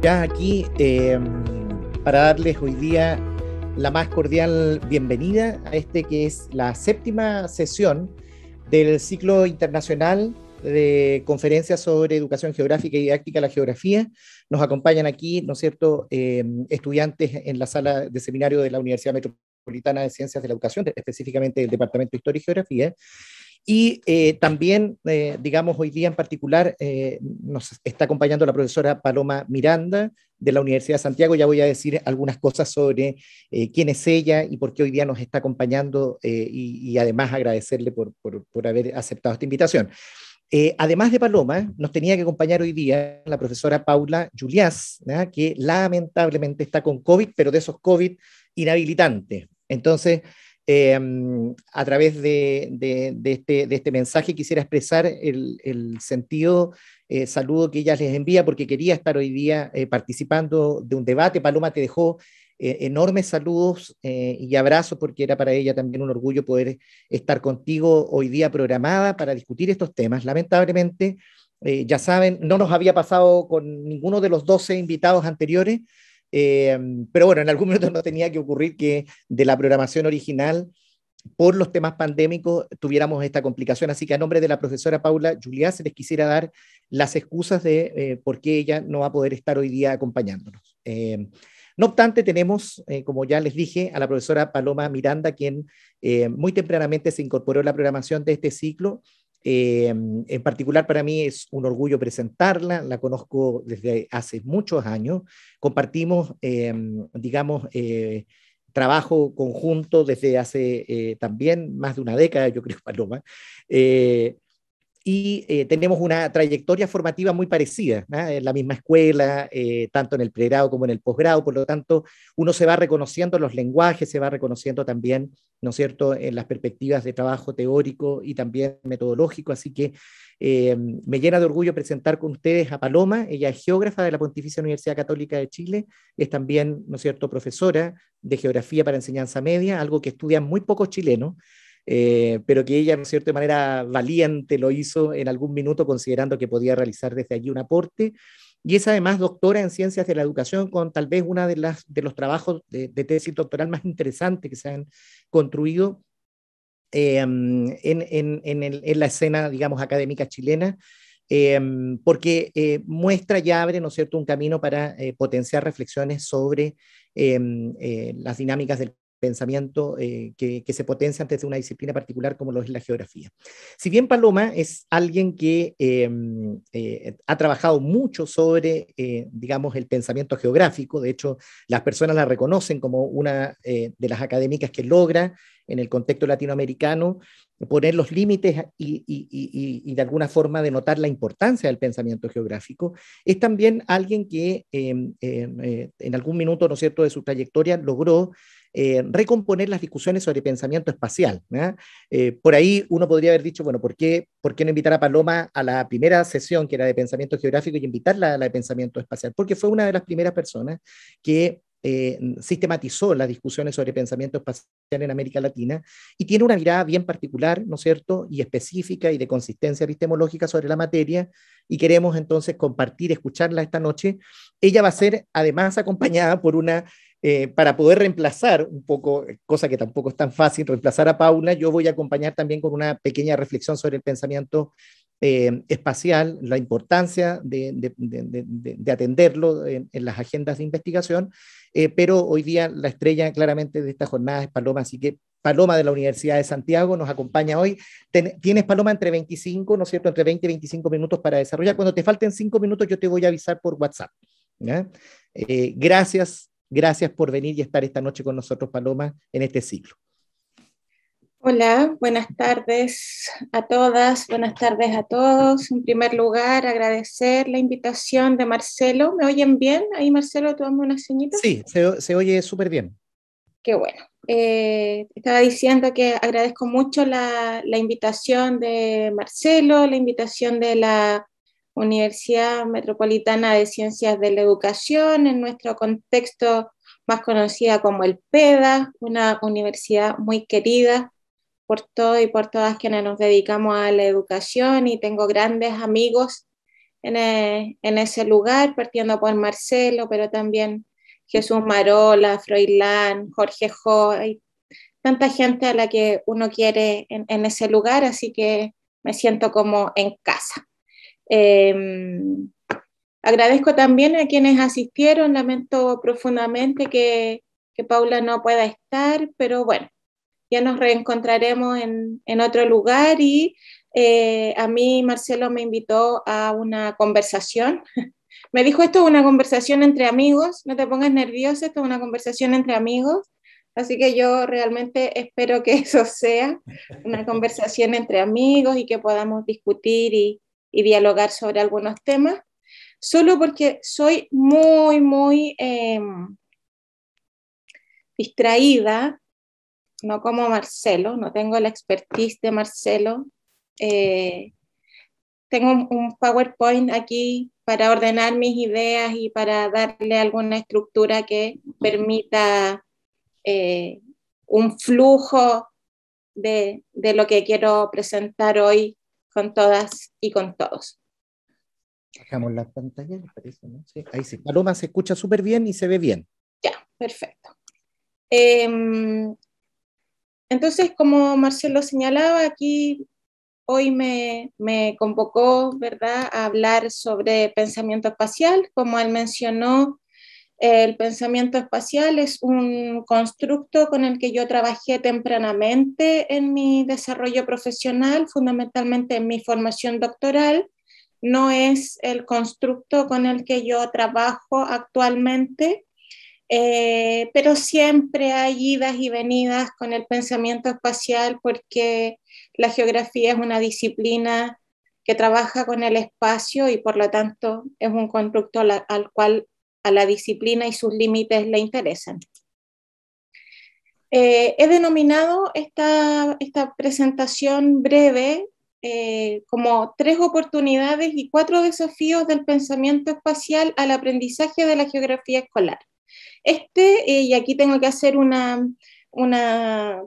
Ya aquí para darles hoy día la más cordial bienvenida a este que es la séptima sesión del ciclo internacional de conferencias sobre educación geográfica y didáctica de la geografía. Nos acompañan aquí, ¿no es cierto?, estudiantes en la sala de seminario de la Universidad Metropolitana de Ciencias de la Educación, específicamente del Departamento de Historia y Geografía. Y también, digamos, hoy día en particular nos está acompañando la profesora Paloma Miranda de la Universidad de Santiago. Ya voy a decir algunas cosas sobre quién es ella y por qué hoy día nos está acompañando y además agradecerle por haber aceptado esta invitación. Además de Paloma, nos tenía que acompañar hoy día la profesora Paula Juliás, ¿no?, que lamentablemente está con COVID, pero de esos COVID inhabilitantes. Entonces, a través de este mensaje quisiera expresar el sentido saludo que ella les envía porque quería estar hoy día participando de un debate. Paloma te dejó enormes saludos y abrazos porque era para ella también un orgullo poder estar contigo hoy día programada para discutir estos temas. Lamentablemente, ya saben, no nos había pasado con ninguno de los 12 invitados anteriores, eh, pero bueno, en algún momento no tenía que ocurrir que de la programación original, por los temas pandémicos, tuviéramos esta complicación. Así que a nombre de la profesora Paula Juliá, se les quisiera dar las excusas de por qué ella no va a poder estar hoy día acompañándonos. No obstante, tenemos, como ya les dije, a la profesora Paloma Miranda, quien muy tempranamente se incorporó a la programación de este ciclo. En particular para mí es un orgullo presentarla, la conozco desde hace muchos años, compartimos, digamos, trabajo conjunto desde hace también más de una década, yo creo, Paloma, eh, y tenemos una trayectoria formativa muy parecida, ¿no?, en la misma escuela, tanto en el pregrado como en el posgrado. Por lo tanto, uno se va reconociendo en los lenguajes, se va reconociendo también, ¿no es cierto?, en las perspectivas de trabajo teórico y también metodológico. Así que me llena de orgullo presentar con ustedes a Paloma. Ella es geógrafa de la Pontificia Universidad Católica de Chile, es también, ¿no es cierto?, profesora de geografía para enseñanza media, algo que estudian muy pocos chilenos, pero que ella, ¿no es cierto?, de manera valiente lo hizo en algún minuto, considerando que podía realizar desde allí un aporte. Y es además doctora en ciencias de la educación, con tal vez una de los trabajos de tesis doctoral más interesantes que se han construido en la escena, digamos, académica chilena, porque muestra y abre, ¿no es cierto?, un camino para potenciar reflexiones sobre las dinámicas del pensamiento que se potencian desde una disciplina particular como lo es la geografía. Si bien Paloma es alguien que ha trabajado mucho sobre, digamos, el pensamiento geográfico. De hecho, las personas la reconocen como una de las académicas que logra en el contexto latinoamericano poner los límites y de alguna forma denotar la importancia del pensamiento geográfico. Es también alguien que en algún minuto, ¿no es cierto?, de su trayectoria logró recomponer las discusiones sobre pensamiento espacial, ¿no? Por ahí uno podría haber dicho, bueno, ¿por qué no invitar a Paloma a la primera sesión que era de pensamiento geográfico y invitarla a la de pensamiento espacial? Porque fue una de las primeras personas que sistematizó las discusiones sobre pensamiento espacial en América Latina y tiene una mirada bien particular, ¿no es cierto?, y específica y de consistencia epistemológica sobre la materia, y queremos entonces compartir, escucharla esta noche. Ella va a ser además acompañada por una, para poder reemplazar un poco, cosa que tampoco es tan fácil, reemplazar a Paula. Yo voy a acompañar también con una pequeña reflexión sobre el pensamiento espacial, la importancia de atenderlo en las agendas de investigación, pero hoy día la estrella claramente de esta jornada es Paloma. Así que Paloma de la Universidad de Santiago nos acompaña hoy. Tienes, Paloma, entre 25, ¿no es cierto?, entre 20 y 25 minutos para desarrollar. Cuando te falten 5 minutos yo te voy a avisar por WhatsApp, ¿ya? Gracias por venir y estar esta noche con nosotros, Paloma, en este ciclo. Hola, buenas tardes a todas, buenas tardes a todos. En primer lugar, agradecer la invitación de Marcelo. ¿Me oyen bien? Ahí, Marcelo, tú dame unas señitas. Sí, se oye súper bien. Qué bueno. Estaba diciendo que agradezco mucho la invitación de Marcelo, la invitación de la Universidad Metropolitana de Ciencias de la Educación, en nuestro contexto más conocida como el PEDA, una universidad muy querida por todos y por todas quienes nos dedicamos a la educación, y tengo grandes amigos en ese lugar, partiendo por Marcelo, pero también Jesús Marola, Froilán, Jorge Jo, hay tanta gente a la que uno quiere en ese lugar, así que me siento como en casa. Agradezco también a quienes asistieron, lamento profundamente que Paula no pueda estar, pero bueno, ya nos reencontraremos en otro lugar y a mí Marcelo me invitó a una conversación. Me dijo, esto es una conversación entre amigos, no te pongas nerviosa, esto es una conversación entre amigos. Así que yo realmente espero que eso sea una conversación entre amigos y que podamos discutir y dialogar sobre algunos temas, solo porque soy muy distraída, no como Marcelo, no tengo la expertise de Marcelo. Tengo un PowerPoint aquí para ordenar mis ideas y para darle alguna estructura que permita un flujo de lo que quiero presentar hoy con todas y con todos. Bajamos la pantalla, me parece, ¿no? Sí, ahí sí. Paloma se escucha súper bien y se ve bien. Ya, perfecto. Entonces, como Marcelo señalaba, aquí hoy me convocó, ¿verdad?, a hablar sobre pensamiento espacial. Como él mencionó, el pensamiento espacial es un constructo con el que yo trabajé tempranamente en mi desarrollo profesional, fundamentalmente en mi formación doctoral. No es el constructo con el que yo trabajo actualmente, pero siempre hay idas y venidas con el pensamiento espacial porque la geografía es una disciplina que trabaja con el espacio y por lo tanto es un constructo al cual a la disciplina y sus límites le interesan. He denominado esta presentación breve como 3 oportunidades y 4 desafíos del pensamiento espacial al aprendizaje de la geografía escolar. Y aquí tengo que hacer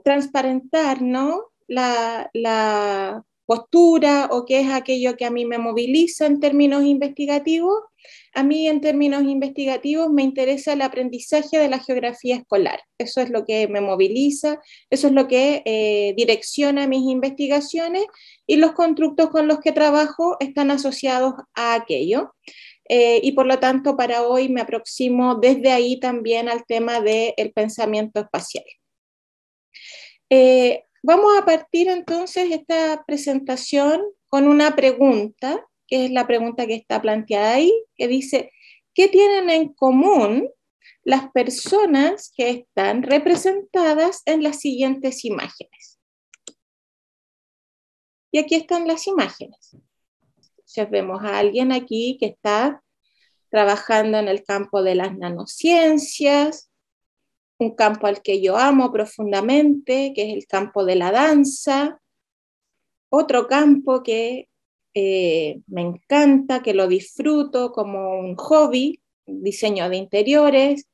transparentar, ¿no?, la postura o qué es aquello que a mí me moviliza en términos investigativos. A mí en términos investigativos me interesa el aprendizaje de la geografía escolar. Eso es lo que me moviliza, eso es lo que direcciona mis investigaciones y los constructos con los que trabajo están asociados a aquello. Y por lo tanto para hoy me aproximo desde ahí también al tema del pensamiento espacial. Vamos a partir entonces esta presentación con una pregunta, que es la pregunta que está planteada ahí, que dice, ¿qué tienen en común las personas que están representadas en las siguientes imágenes? Y aquí están las imágenes. Entonces vemos a alguien aquí que está trabajando en el campo de las nanociencias, un campo al que yo amo profundamente, que es el campo de la danza, otro campo que me encanta, que lo disfruto como un hobby, diseño de interiores,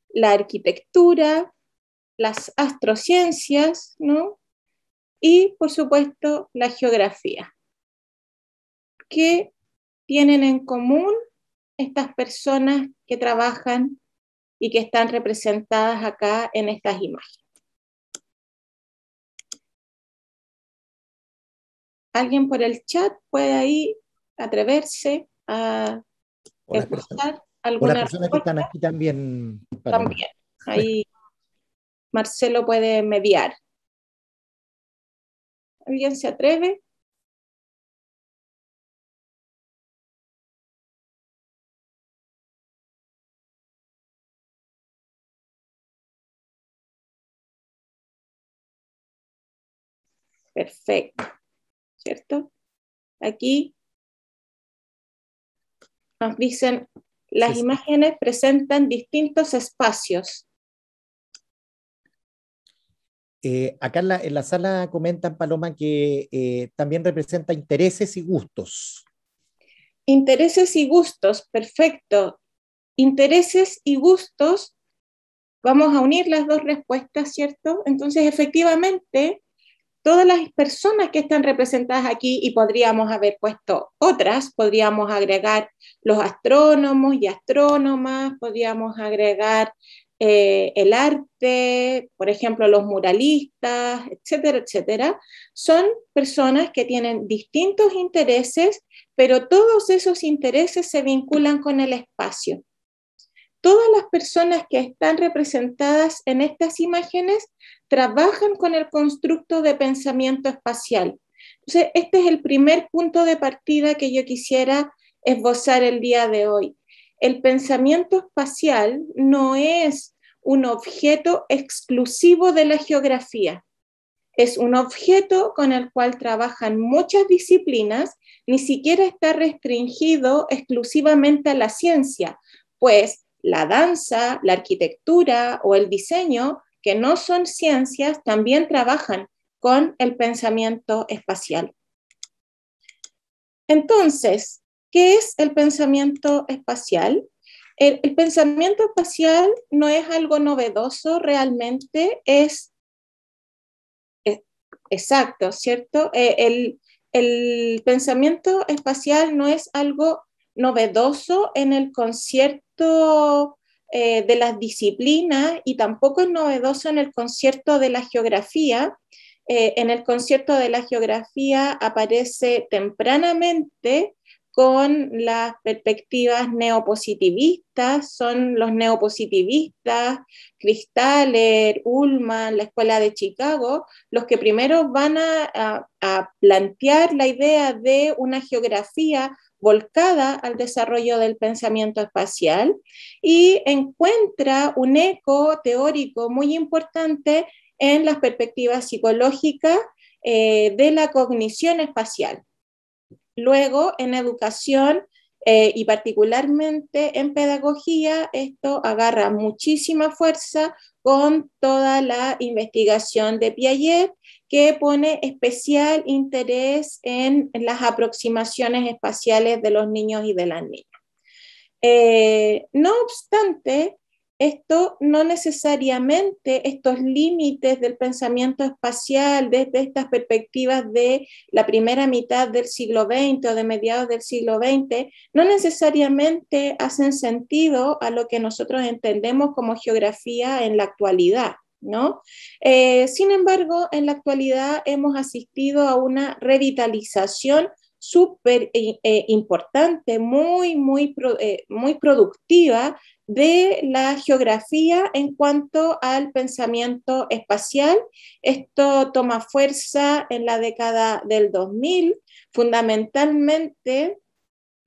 la arquitectura, las astrociencias, ¿no? Y, por supuesto, la geografía. ¿Qué tienen en común estas personas que trabajan y que están representadas acá en estas imágenes? ¿Alguien por el chat puede ahí atreverse a escuchar alguna las personas que están aquí también. También, ahí Marcelo puede mediar. ¿Alguien se atreve? Perfecto, ¿cierto? Aquí nos dicen, las imágenes presentan distintos espacios. Acá en la sala comentan, Paloma, que también representa intereses y gustos. Intereses y gustos, perfecto. Intereses y gustos, vamos a unir las dos respuestas, ¿cierto? Entonces, efectivamente, todas las personas que están representadas aquí, y podríamos haber puesto otras, podríamos agregar los astrónomos y astrónomas, podríamos agregar el arte, por ejemplo, los muralistas, etcétera, etcétera, son personas que tienen distintos intereses, pero todos esos intereses se vinculan con el espacio. Todas las personas que están representadas en estas imágenes trabajan con el constructo de pensamiento espacial. Entonces, este es el primer punto de partida que yo quisiera esbozar el día de hoy. El pensamiento espacial no es un objeto exclusivo de la geografía. Es un objeto con el cual trabajan muchas disciplinas, ni siquiera está restringido exclusivamente a la ciencia, pues la danza, la arquitectura o el diseño, que no son ciencias, también trabajan con el pensamiento espacial. Entonces, ¿qué es el pensamiento espacial? El pensamiento espacial no es algo novedoso, realmente es exacto, ¿cierto? El pensamiento espacial no es algo novedoso en el concierto de las disciplinas y tampoco es novedoso en el concierto de la geografía. En el concierto de la geografía aparece tempranamente con las perspectivas neopositivistas, son los neopositivistas, Kristaller, Ullmann, la Escuela de Chicago, los que primero van a plantear la idea de una geografía volcada al desarrollo del pensamiento espacial y encuentra un eco teórico muy importante en las perspectivas psicológicas de la cognición espacial. Luego, en educación y particularmente en pedagogía, esto agarra muchísima fuerza con toda la investigación de Piaget, que pone especial interés en las aproximaciones espaciales de los niños y de las niñas. No obstante, esto no necesariamente, estos límites del pensamiento espacial desde estas perspectivas de la primera mitad del siglo XX o de mediados del siglo XX, no necesariamente hacen sentido a lo que nosotros entendemos como geografía en la actualidad, ¿no? Sin embargo, en la actualidad hemos asistido a una revitalización súper importante, muy productiva de la geografía en cuanto al pensamiento espacial. Esto toma fuerza en la década del 2000, fundamentalmente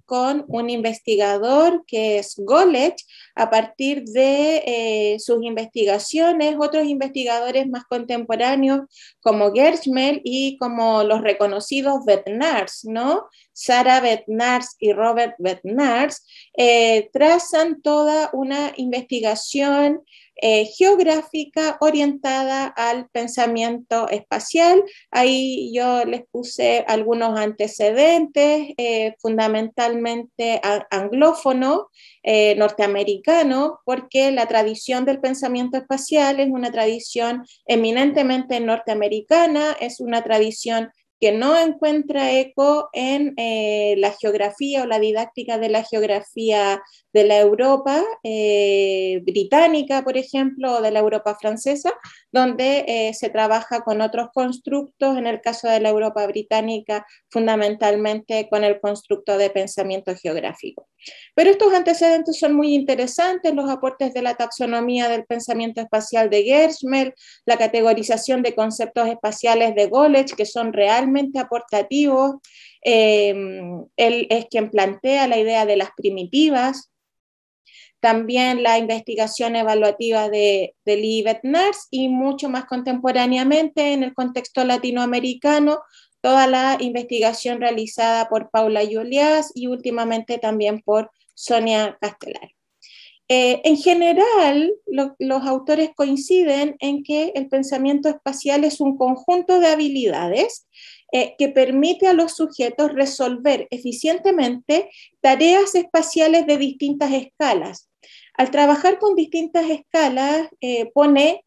con un investigador que es Golech, a partir de sus investigaciones, otros investigadores más contemporáneos como Gersmel y como los reconocidos Bednarz, ¿no? Sarah Bednarz y Robert Bednarz, trazan toda una investigación geográfica orientada al pensamiento espacial. Ahí yo les puse algunos antecedentes, fundamentalmente anglófono, norteamericano, porque la tradición del pensamiento espacial es una tradición eminentemente norteamericana, es una tradición que no encuentra eco en la geografía o la didáctica de la geografía de la Europa británica, por ejemplo, o de la Europa francesa, donde se trabaja con otros constructos, en el caso de la Europa británica, fundamentalmente con el constructo de pensamiento geográfico. Pero estos antecedentes son muy interesantes, los aportes de la taxonomía del pensamiento espacial de Gersmel, la categorización de conceptos espaciales de Golech, que son realmente aportativos. Él es quien plantea la idea de las primitivas, también la investigación evaluativa de Lee Bednarz y mucho más contemporáneamente en el contexto latinoamericano, toda la investigación realizada por Paula Juliás y últimamente también por Sonia Castelar. En general, los autores coinciden en que el pensamiento espacial es un conjunto de habilidades que permite a los sujetos resolver eficientemente tareas espaciales de distintas escalas. Al trabajar con distintas escalas, pone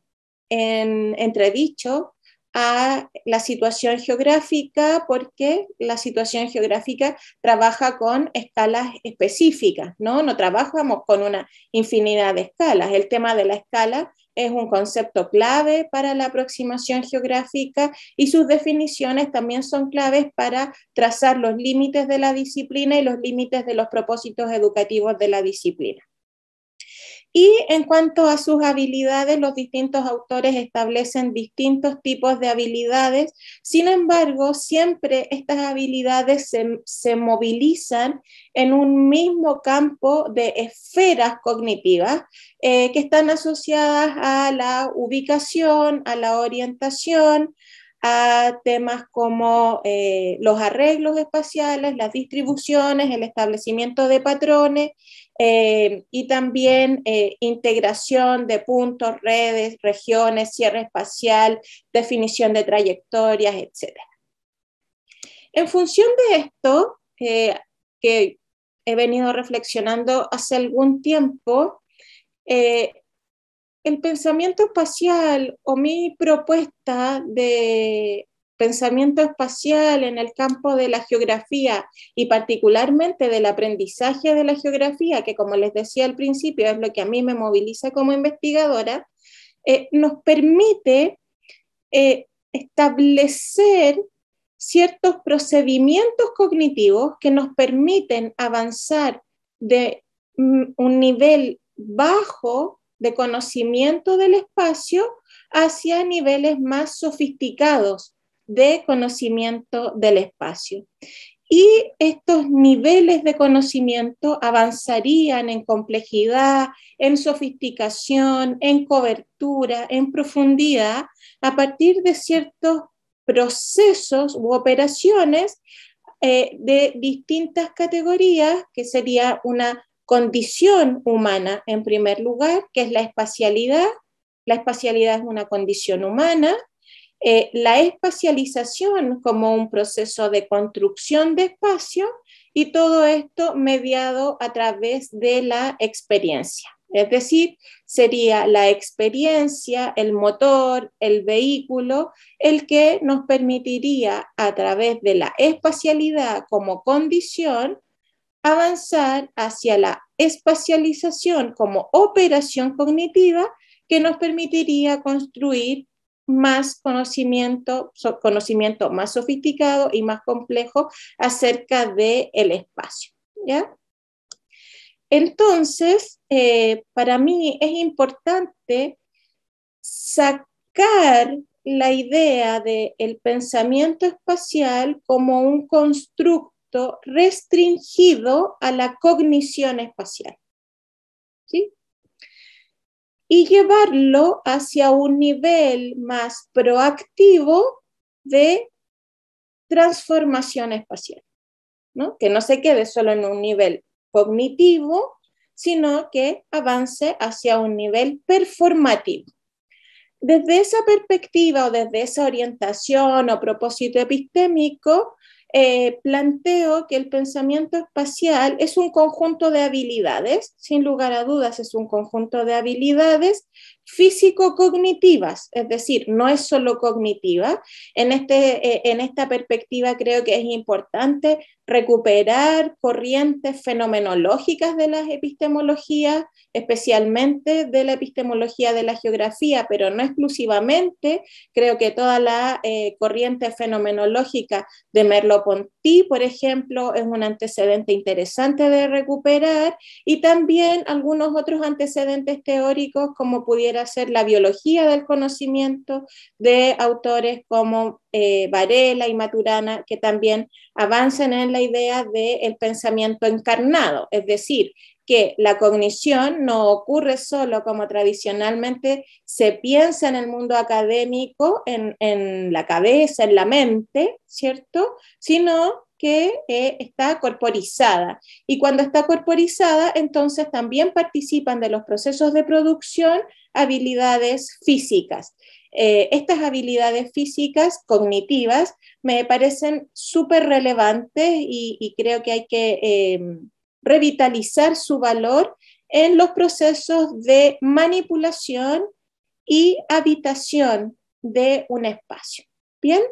en entredicho a la situación geográfica, porque la situación geográfica trabaja con escalas específicas, ¿no? No trabajamos con una infinidad de escalas. El tema de la escala es un concepto clave para la aproximación geográfica y sus definiciones también son claves para trazar los límites de la disciplina y los límites de los propósitos educativos de la disciplina. Y en cuanto a sus habilidades, los distintos autores establecen distintos tipos de habilidades. Sin embargo, siempre estas habilidades se movilizan en un mismo campo de esferas cognitivas que están asociadas a la ubicación, a la orientación, a temas como los arreglos espaciales, las distribuciones, el establecimiento de patrones, y también integración de puntos, redes, regiones, cierre espacial, definición de trayectorias, etc. En función de esto, que he venido reflexionando hace algún tiempo, el pensamiento espacial o mi propuesta de pensamiento espacial en el campo de la geografía y particularmente del aprendizaje de la geografía, que como les decía al principio es lo que a mí me moviliza como investigadora, nos permite establecer ciertos procedimientos cognitivos que nos permiten avanzar de un nivel bajo de conocimiento del espacio hacia niveles más sofisticados de conocimiento del espacio. Y estos niveles de conocimiento avanzarían en complejidad, en sofisticación, en cobertura, en profundidad, a partir de ciertos procesos u operaciones de distintas categorías, que sería una condición humana en primer lugar, que es la espacialidad. La espacialidad es una condición humana. La espacialización como un proceso de construcción de espacio, y todo esto mediado a través de la experiencia. Es decir, sería la experiencia, el motor, el vehículo, el que nos permitiría a través de la espacialidad como condición avanzar hacia la espacialización como operación cognitiva que nos permitiría construir más conocimiento más sofisticado y más complejo acerca del espacio, ¿ya? Entonces, para mí es importante sacar la idea del pensamiento espacial como un constructo restringido a la cognición espacial, ¿sí? Y llevarlo hacia un nivel más proactivo de transformación espacial, ¿no? Que no se quede solo en un nivel cognitivo, sino que avance hacia un nivel performativo. Desde esa perspectiva o desde esa orientación o propósito epistémico, planteo que el pensamiento espacial es un conjunto de habilidades, sin lugar a dudas es un conjunto de habilidades físico-cognitivas, es decir, no es solo cognitiva. En esta perspectiva creo que es importante recuperar corrientes fenomenológicas de las epistemologías, especialmente de la epistemología de la geografía, pero no exclusivamente. Creo que toda la corriente fenomenológica de Merleau-Ponty, por ejemplo, es un antecedente interesante de recuperar, y también algunos otros antecedentes teóricos, como pudiera ser la biología del conocimiento, de autores como Varela y Maturana, que también avanzan en la idea del pensamiento encarnado, es decir, que la cognición no ocurre solo como tradicionalmente se piensa en el mundo académico, en la cabeza, en la mente, ¿cierto? Sino que está corporizada. Y cuando está corporizada, entonces también participan de los procesos de producción habilidades físicas. Estas habilidades físicas cognitivas me parecen súper relevantes y creo que hay que revitalizar su valor en los procesos de manipulación y habitación de un espacio. ¿Bien?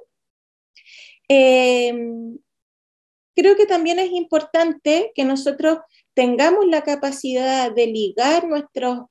Creo que también es importante que nosotros tengamos la capacidad de ligar nuestras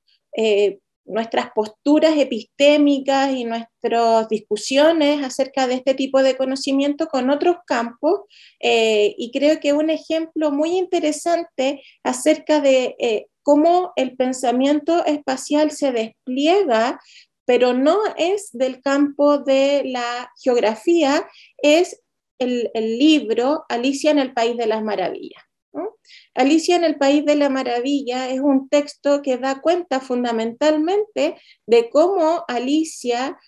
posturas epistémicas y nuestras discusiones acerca de este tipo de conocimiento con otros campos, y creo que un ejemplo muy interesante acerca de cómo el pensamiento espacial se despliega, pero no es del campo de la geografía, es el libro Alicia en el País de las Maravillas, ¿no? Alicia en el País de la Maravilla es un texto que da cuenta fundamentalmente de cómo Alicia,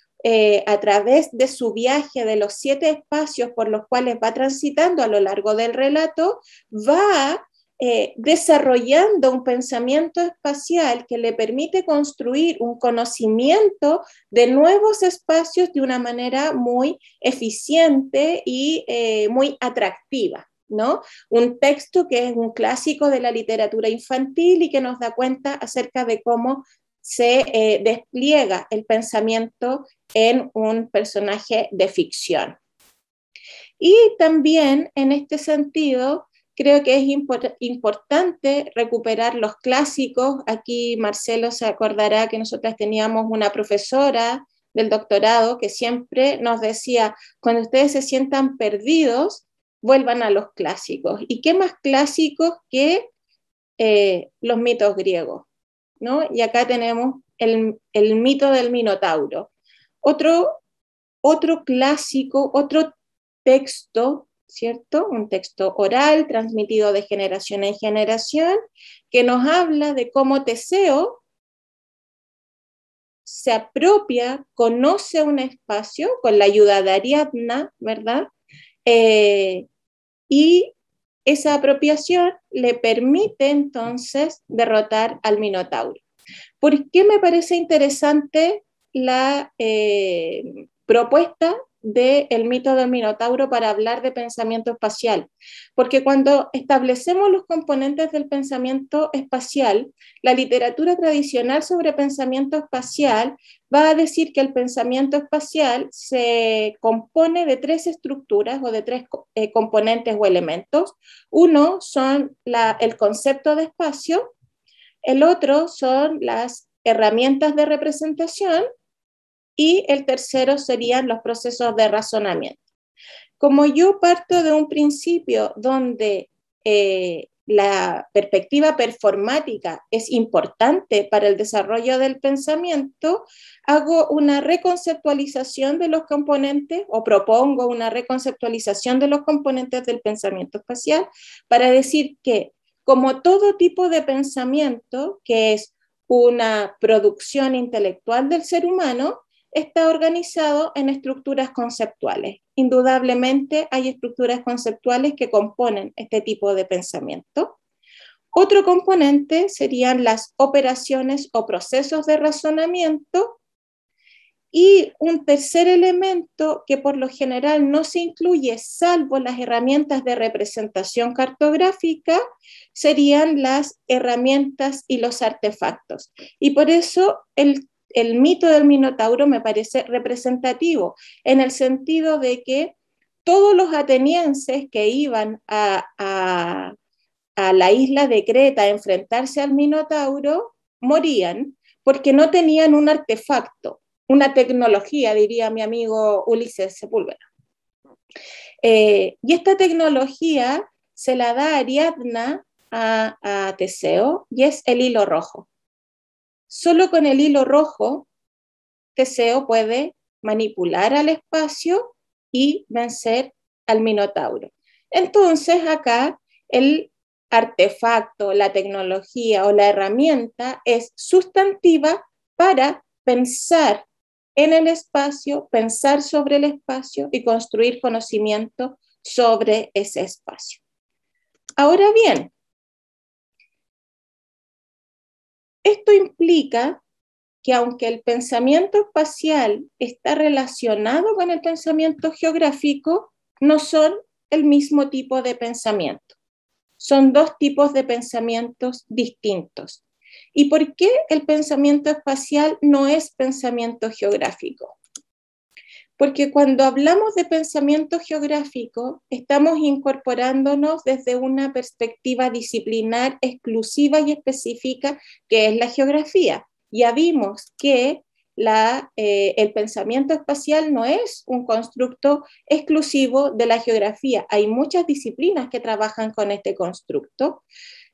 a través de su viaje de los 7 espacios por los cuales va transitando a lo largo del relato, va desarrollando un pensamiento espacial que le permite construir un conocimiento de nuevos espacios de una manera muy eficiente y muy atractiva, ¿no? Un texto que es un clásico de la literatura infantil y que nos da cuenta acerca de cómo se despliega el pensamiento en un personaje de ficción. Y también en este sentido, creo que es importante recuperar los clásicos. Aquí Marcelo se acordará que nosotras teníamos una profesora del doctorado que siempre nos decía, cuando ustedes se sientan perdidos, vuelvan a los clásicos. ¿Y qué más clásicos que los mitos griegos, ¿no? Y acá tenemos el mito del Minotauro. Otro clásico, otro texto, ¿cierto? Un texto oral transmitido de generación en generación que nos habla de cómo Teseo se apropia, conoce un espacio con la ayuda de Ariadna, ¿verdad? Y esa apropiación le permite entonces derrotar al Minotauro. ¿Por qué me parece interesante la propuesta del mito del Minotauro para hablar de pensamiento espacial? Porque cuando establecemos los componentes del pensamiento espacial, la literatura tradicional sobre pensamiento espacial va a decir que el pensamiento espacial se compone de 3 estructuras o de 3 componentes o elementos. Uno son el concepto de espacio, el otro son las herramientas de representación y el tercero serían los procesos de razonamiento. Como yo parto de un principio donde la perspectiva performática es importante para el desarrollo del pensamiento, hago una reconceptualización de los componentes o propongo una reconceptualización de los componentes del pensamiento espacial para decir que como todo tipo de pensamiento, que es una producción intelectual del ser humano, está organizado en estructuras conceptuales. Indudablemente hay estructuras conceptuales que componen este tipo de pensamiento. Otro componente serían las operaciones o procesos de razonamiento. Y un tercer elemento que por lo general no se incluye salvo las herramientas de representación cartográfica serían las herramientas y los artefactos. Y por eso el mito del Minotauro me parece representativo, en el sentido de que todos los atenienses que iban a la isla de Creta a enfrentarse al Minotauro morían porque no tenían un artefacto, una tecnología, diría mi amigo Ulises Sepúlveda. Y esta tecnología se la da Ariadna a Teseo y es el hilo rojo. Solo con el hilo rojo Teseo puede manipular al espacio y vencer al Minotauro. Entonces acá el artefacto, la tecnología o la herramienta es sustantiva para pensar en el espacio, pensar sobre el espacio y construir conocimiento sobre ese espacio. Ahora bien, esto implica que aunque el pensamiento espacial está relacionado con el pensamiento geográfico, no son el mismo tipo de pensamiento. Son 2 tipos de pensamientos distintos. ¿Y por qué el pensamiento espacial no es pensamiento geográfico? Porque cuando hablamos de pensamiento geográfico, estamos incorporándonos desde una perspectiva disciplinar exclusiva y específica, que es la geografía. Ya vimos que el pensamiento espacial no es un constructo exclusivo de la geografía. Hay muchas disciplinas que trabajan con este constructo.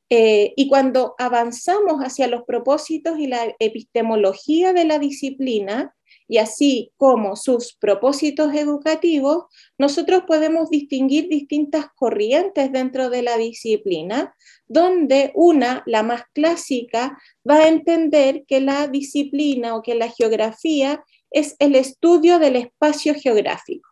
Y cuando avanzamos hacia los propósitos y la epistemología de la disciplina, y así como sus propósitos educativos, nosotros podemos distinguir distintas corrientes dentro de la disciplina, donde la más clásica, va a entender que la disciplina o que la geografía es el estudio del espacio geográfico.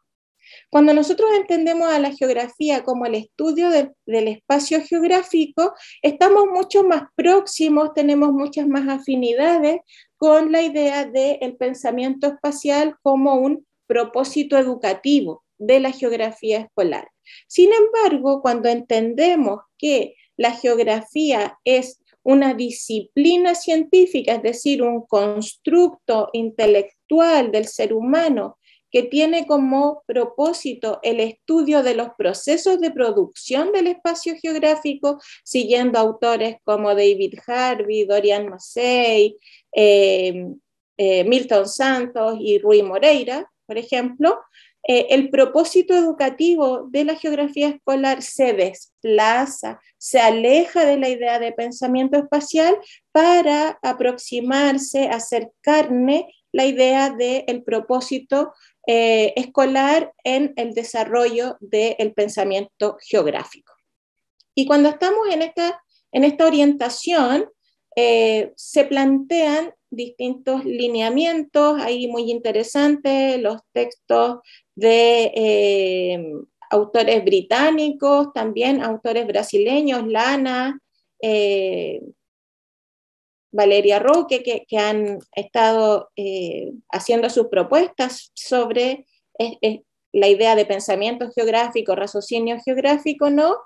Cuando nosotros entendemos a la geografía como el estudio del espacio geográfico, estamos mucho más próximos, tenemos muchas más afinidades con la idea del pensamiento espacial como un propósito educativo de la geografía escolar. Sin embargo, cuando entendemos que la geografía es una disciplina científica, es decir, un constructo intelectual del ser humano que tiene como propósito el estudio de los procesos de producción del espacio geográfico, siguiendo autores como David Harvey, Dorian Massey, Milton Santos y Rui Moreira, por ejemplo, el propósito educativo de la geografía escolar se desplaza, se aleja de la idea de pensamiento espacial para aproximarse, hacer carne la idea del propósito escolar en el desarrollo del pensamiento geográfico. Y cuando estamos en esta orientación, se plantean distintos lineamientos, ahí muy interesantes, los textos de autores británicos, también autores brasileños, Lana, Valeria Roque, que han estado haciendo sus propuestas sobre la idea de pensamiento geográfico, raciocinio geográfico, ¿no?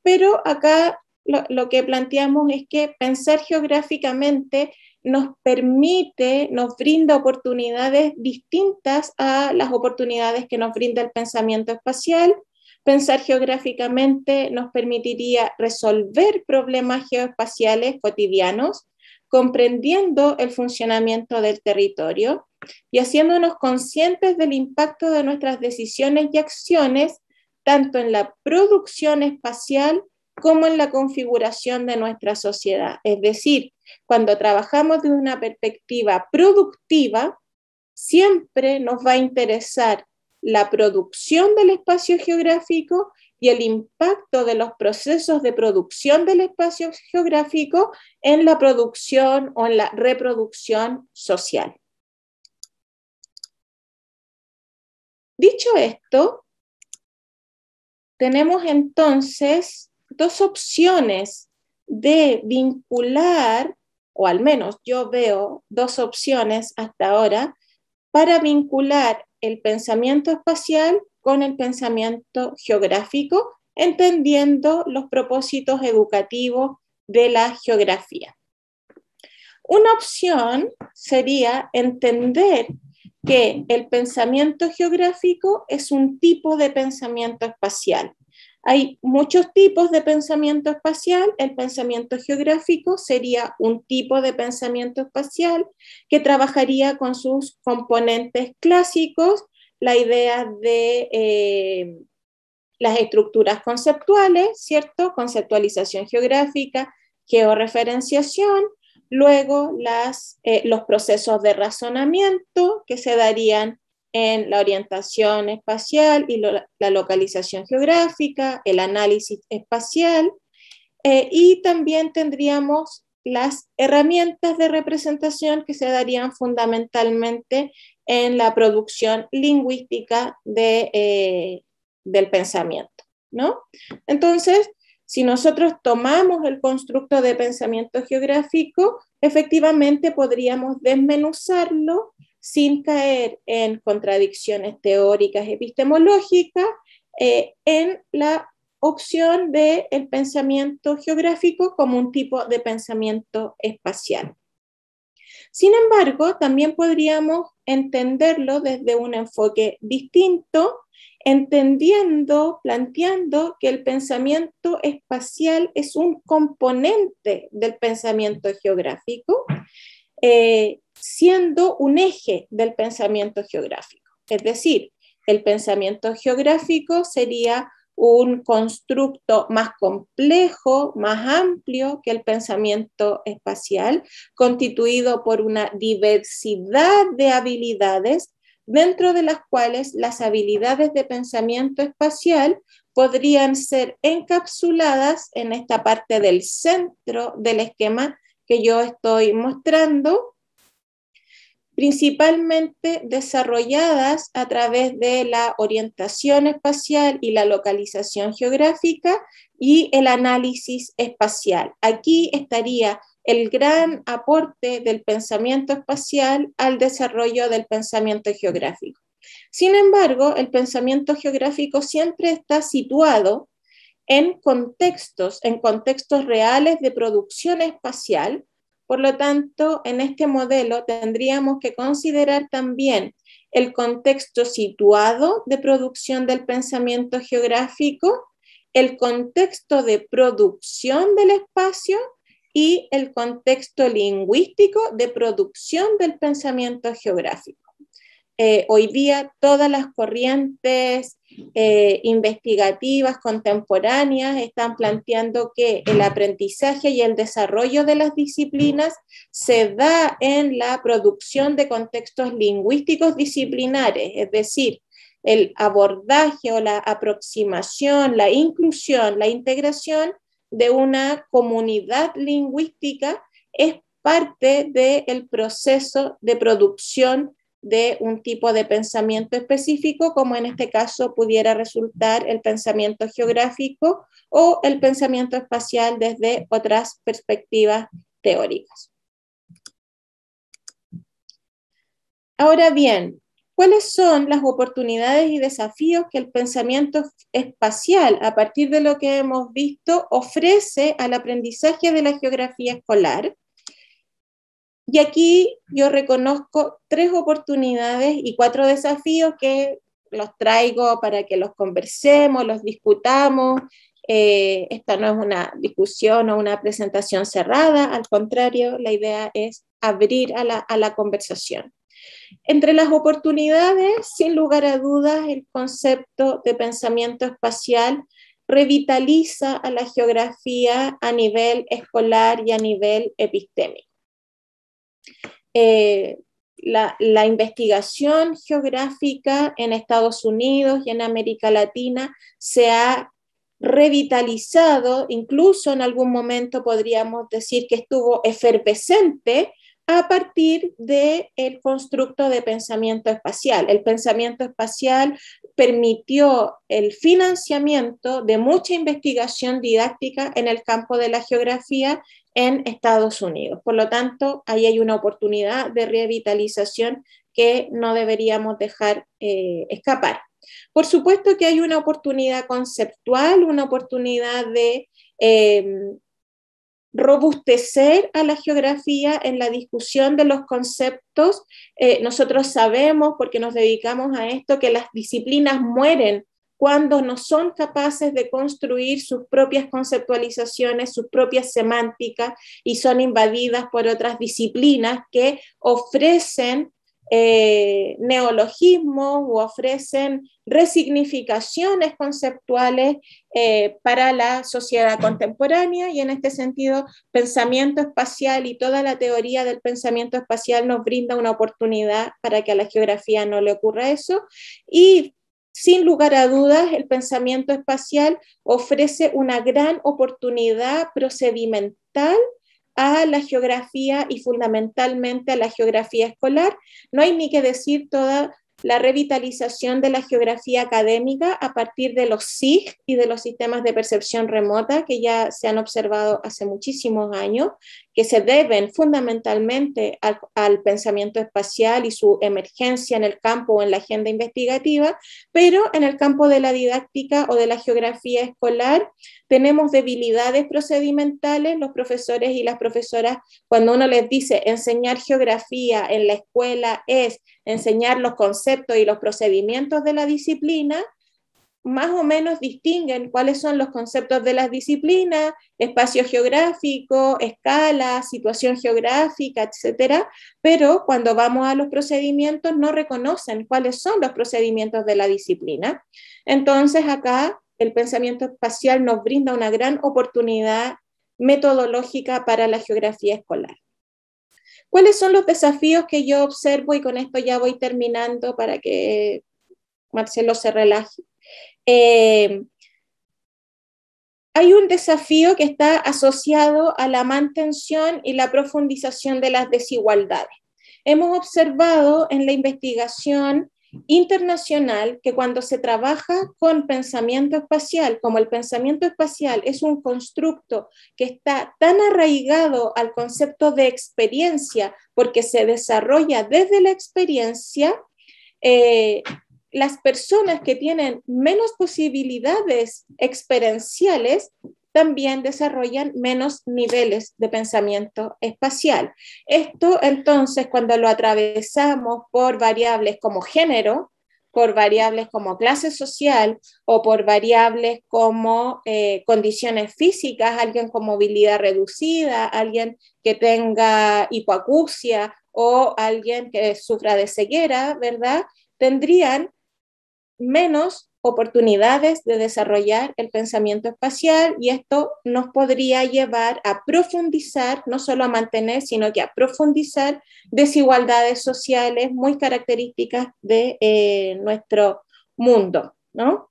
Pero acá lo que planteamos es que pensar geográficamente nos permite, nos brinda oportunidades distintas a las oportunidades que nos brinda el pensamiento espacial. Pensar geográficamente nos permitiría resolver problemas geoespaciales cotidianos, comprendiendo el funcionamiento del territorio y haciéndonos conscientes del impacto de nuestras decisiones y acciones, tanto en la producción espacial como en la configuración de nuestra sociedad. Es decir, cuando trabajamos desde una perspectiva productiva, siempre nos va a interesar la producción del espacio geográfico y el impacto de los procesos de producción del espacio geográfico en la producción o en la reproducción social. Dicho esto, tenemos entonces dos opciones de vincular, o al menos yo veo dos opciones hasta ahora, para vincular el pensamiento espacial con el pensamiento geográfico, entendiendo los propósitos educativos de la geografía. Una opción sería entender que el pensamiento geográfico es un tipo de pensamiento espacial. Hay muchos tipos de pensamiento espacial. El pensamiento geográfico sería un tipo de pensamiento espacial que trabajaría con sus componentes clásicos, la idea de las estructuras conceptuales, ¿cierto? Conceptualización geográfica, georreferenciación, luego los procesos de razonamiento que se darían en la orientación espacial y la localización geográfica, el análisis espacial, y también tendríamos las herramientas de representación que se darían fundamentalmente en la producción lingüística del pensamiento, ¿no? Entonces, si nosotros tomamos el constructo de pensamiento geográfico, efectivamente podríamos desmenuzarlo sin caer en contradicciones teóricas epistemológicas, en la opción del pensamiento geográfico como un tipo de pensamiento espacial. Sin embargo, también podríamos entenderlo desde un enfoque distinto, planteando que el pensamiento espacial es un componente del pensamiento geográfico, siendo un eje del pensamiento geográfico. Es decir, el pensamiento geográfico sería un constructo más complejo, más amplio que el pensamiento espacial, constituido por una diversidad de habilidades, dentro de las cuales las habilidades de pensamiento espacial podrían ser encapsuladas en esta parte del centro del esquema que yo estoy mostrando, principalmente desarrolladas a través de la orientación espacial y la localización geográfica y el análisis espacial. Aquí estaría el gran aporte del pensamiento espacial al desarrollo del pensamiento geográfico. Sin embargo, el pensamiento geográfico siempre está situado en contextos reales de producción espacial. Por lo tanto, en este modelo tendríamos que considerar también el contexto situado de producción del pensamiento geográfico, el contexto de producción del espacio y el contexto lingüístico de producción del pensamiento geográfico. Hoy día todas las corrientes investigativas contemporáneas están planteando que el aprendizaje y el desarrollo de las disciplinas se da en la producción de contextos lingüísticos disciplinares, es decir, el abordaje o la aproximación, la inclusión, la integración de una comunidad lingüística es parte del proceso de producción de un tipo de pensamiento específico, como en este caso pudiera resultar el pensamiento geográfico o el pensamiento espacial desde otras perspectivas teóricas. Ahora bien, ¿cuáles son las oportunidades y desafíos que el pensamiento espacial, a partir de lo que hemos visto, ofrece al aprendizaje de la geografía escolar? Y aquí yo reconozco 3 oportunidades y 4 desafíos que los traigo para que los conversemos, los discutamos. Esta no es una discusión o una presentación cerrada, al contrario, la idea es abrir a la conversación. Entre las oportunidades, sin lugar a dudas, el concepto de pensamiento espacial revitaliza a la geografía a nivel escolar y a nivel epistémico. La investigación geográfica en Estados Unidos y en América Latina se ha revitalizado, incluso en algún momento podríamos decir que estuvo efervescente a partir del constructo de pensamiento espacial. El pensamiento espacial permitió el financiamiento de mucha investigación didáctica en el campo de la geografía en Estados Unidos. Por lo tanto, ahí hay una oportunidad de revitalización que no deberíamos dejar escapar. Por supuesto que hay una oportunidad conceptual, una oportunidad de robustecer a la geografía en la discusión de los conceptos. Nosotros sabemos, porque nos dedicamos a esto, que las disciplinas mueren cuando no son capaces de construir sus propias conceptualizaciones, sus propias semánticas, y son invadidas por otras disciplinas que ofrecen neologismos u ofrecen resignificaciones conceptuales para la sociedad contemporánea, y en este sentido pensamiento espacial y toda la teoría del pensamiento espacial nos brinda una oportunidad para que a la geografía no le ocurra eso. Y sin lugar a dudas, el pensamiento espacial ofrece una gran oportunidad procedimental a la geografía y fundamentalmente a la geografía escolar. No hay ni que decir toda la revitalización de la geografía académica a partir de los SIG y de los sistemas de percepción remota que ya se han observado hace muchísimos años, que se deben fundamentalmente al pensamiento espacial y su emergencia en el campo o en la agenda investigativa, pero en el campo de la didáctica o de la geografía escolar tenemos debilidades procedimentales. Los profesores y las profesoras, cuando uno les dice enseñar geografía en la escuela es enseñar los conceptos y los procedimientos de la disciplina, más o menos distinguen cuáles son los conceptos de las disciplinas, espacio geográfico, escala, situación geográfica, etcétera, pero cuando vamos a los procedimientos no reconocen cuáles son los procedimientos de la disciplina. Entonces acá el pensamiento espacial nos brinda una gran oportunidad metodológica para la geografía escolar. ¿Cuáles son los desafíos que yo observo? Y con esto ya voy terminando para que Marcelo se relaje. Hay un desafío que está asociado a la mantención y la profundización de las desigualdades. Hemos observado en la investigación internacional que cuando se trabaja con pensamiento espacial, como el pensamiento espacial es un constructo que está tan arraigado al concepto de experiencia, porque se desarrolla desde la experiencia, las personas que tienen menos posibilidades experienciales también desarrollan menos niveles de pensamiento espacial. Esto entonces cuando lo atravesamos por variables como género, por variables como clase social o por variables como condiciones físicas, alguien con movilidad reducida, alguien que tenga hipoacusia o alguien que sufra de ceguera, ¿verdad? Tendrían menos oportunidades de desarrollar el pensamiento espacial y esto nos podría llevar a profundizar, no solo a mantener, sino que a profundizar desigualdades sociales muy características de nuestro mundo, ¿no?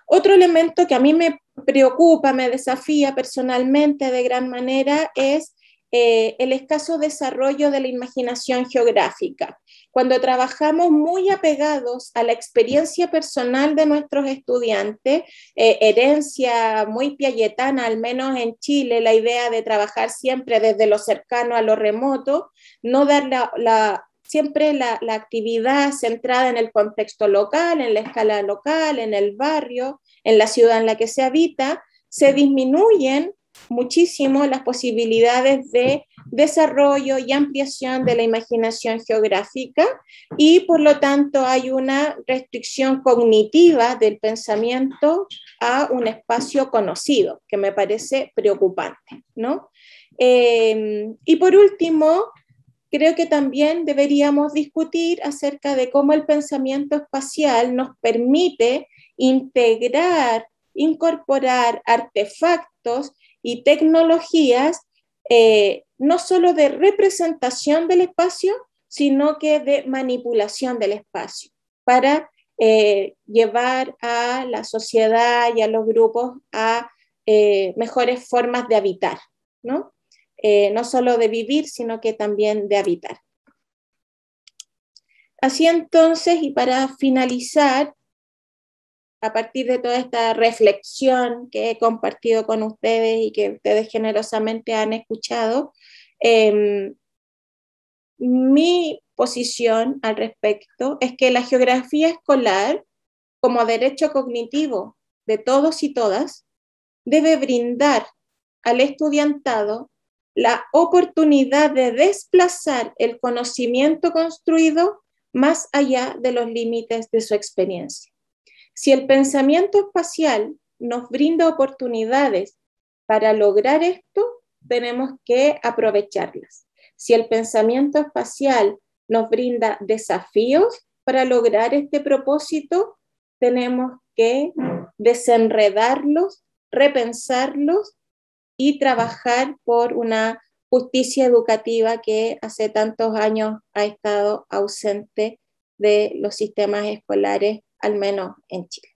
Otro elemento que a mí me preocupa, me desafía personalmente de gran manera es el escaso desarrollo de la imaginación geográfica. Cuando trabajamos muy apegados a la experiencia personal de nuestros estudiantes, herencia muy piagetana, al menos en Chile, la idea de trabajar siempre desde lo cercano a lo remoto, no dar siempre la actividad centrada en el contexto local, en la escala local, en el barrio, en la ciudad en la que se habita, se disminuyen muchísimo las posibilidades de desarrollo y ampliación de la imaginación geográfica y por lo tanto hay una restricción cognitiva del pensamiento a un espacio conocido, que me parece preocupante, ¿no? Y por último, creo que también deberíamos discutir acerca de cómo el pensamiento espacial nos permite incorporar artefactos y tecnologías no solo de representación del espacio, sino que de manipulación del espacio, para llevar a la sociedad y a los grupos a mejores formas de habitar, ¿no? No solo de vivir, sino que también de habitar. Así entonces, y para finalizar, a partir de toda esta reflexión que he compartido con ustedes y que ustedes generosamente han escuchado, mi posición al respecto es que la geografía escolar, como derecho cognitivo de todos y todas, debe brindar al estudiantado la oportunidad de desplazar el conocimiento construido más allá de los límites de su experiencia. Si el pensamiento espacial nos brinda oportunidades para lograr esto, tenemos que aprovecharlas. Si el pensamiento espacial nos brinda desafíos para lograr este propósito, tenemos que desenredarlos, repensarlos y trabajar por una justicia educativa que hace tantos años ha estado ausente de los sistemas escolares, al menos en Chile.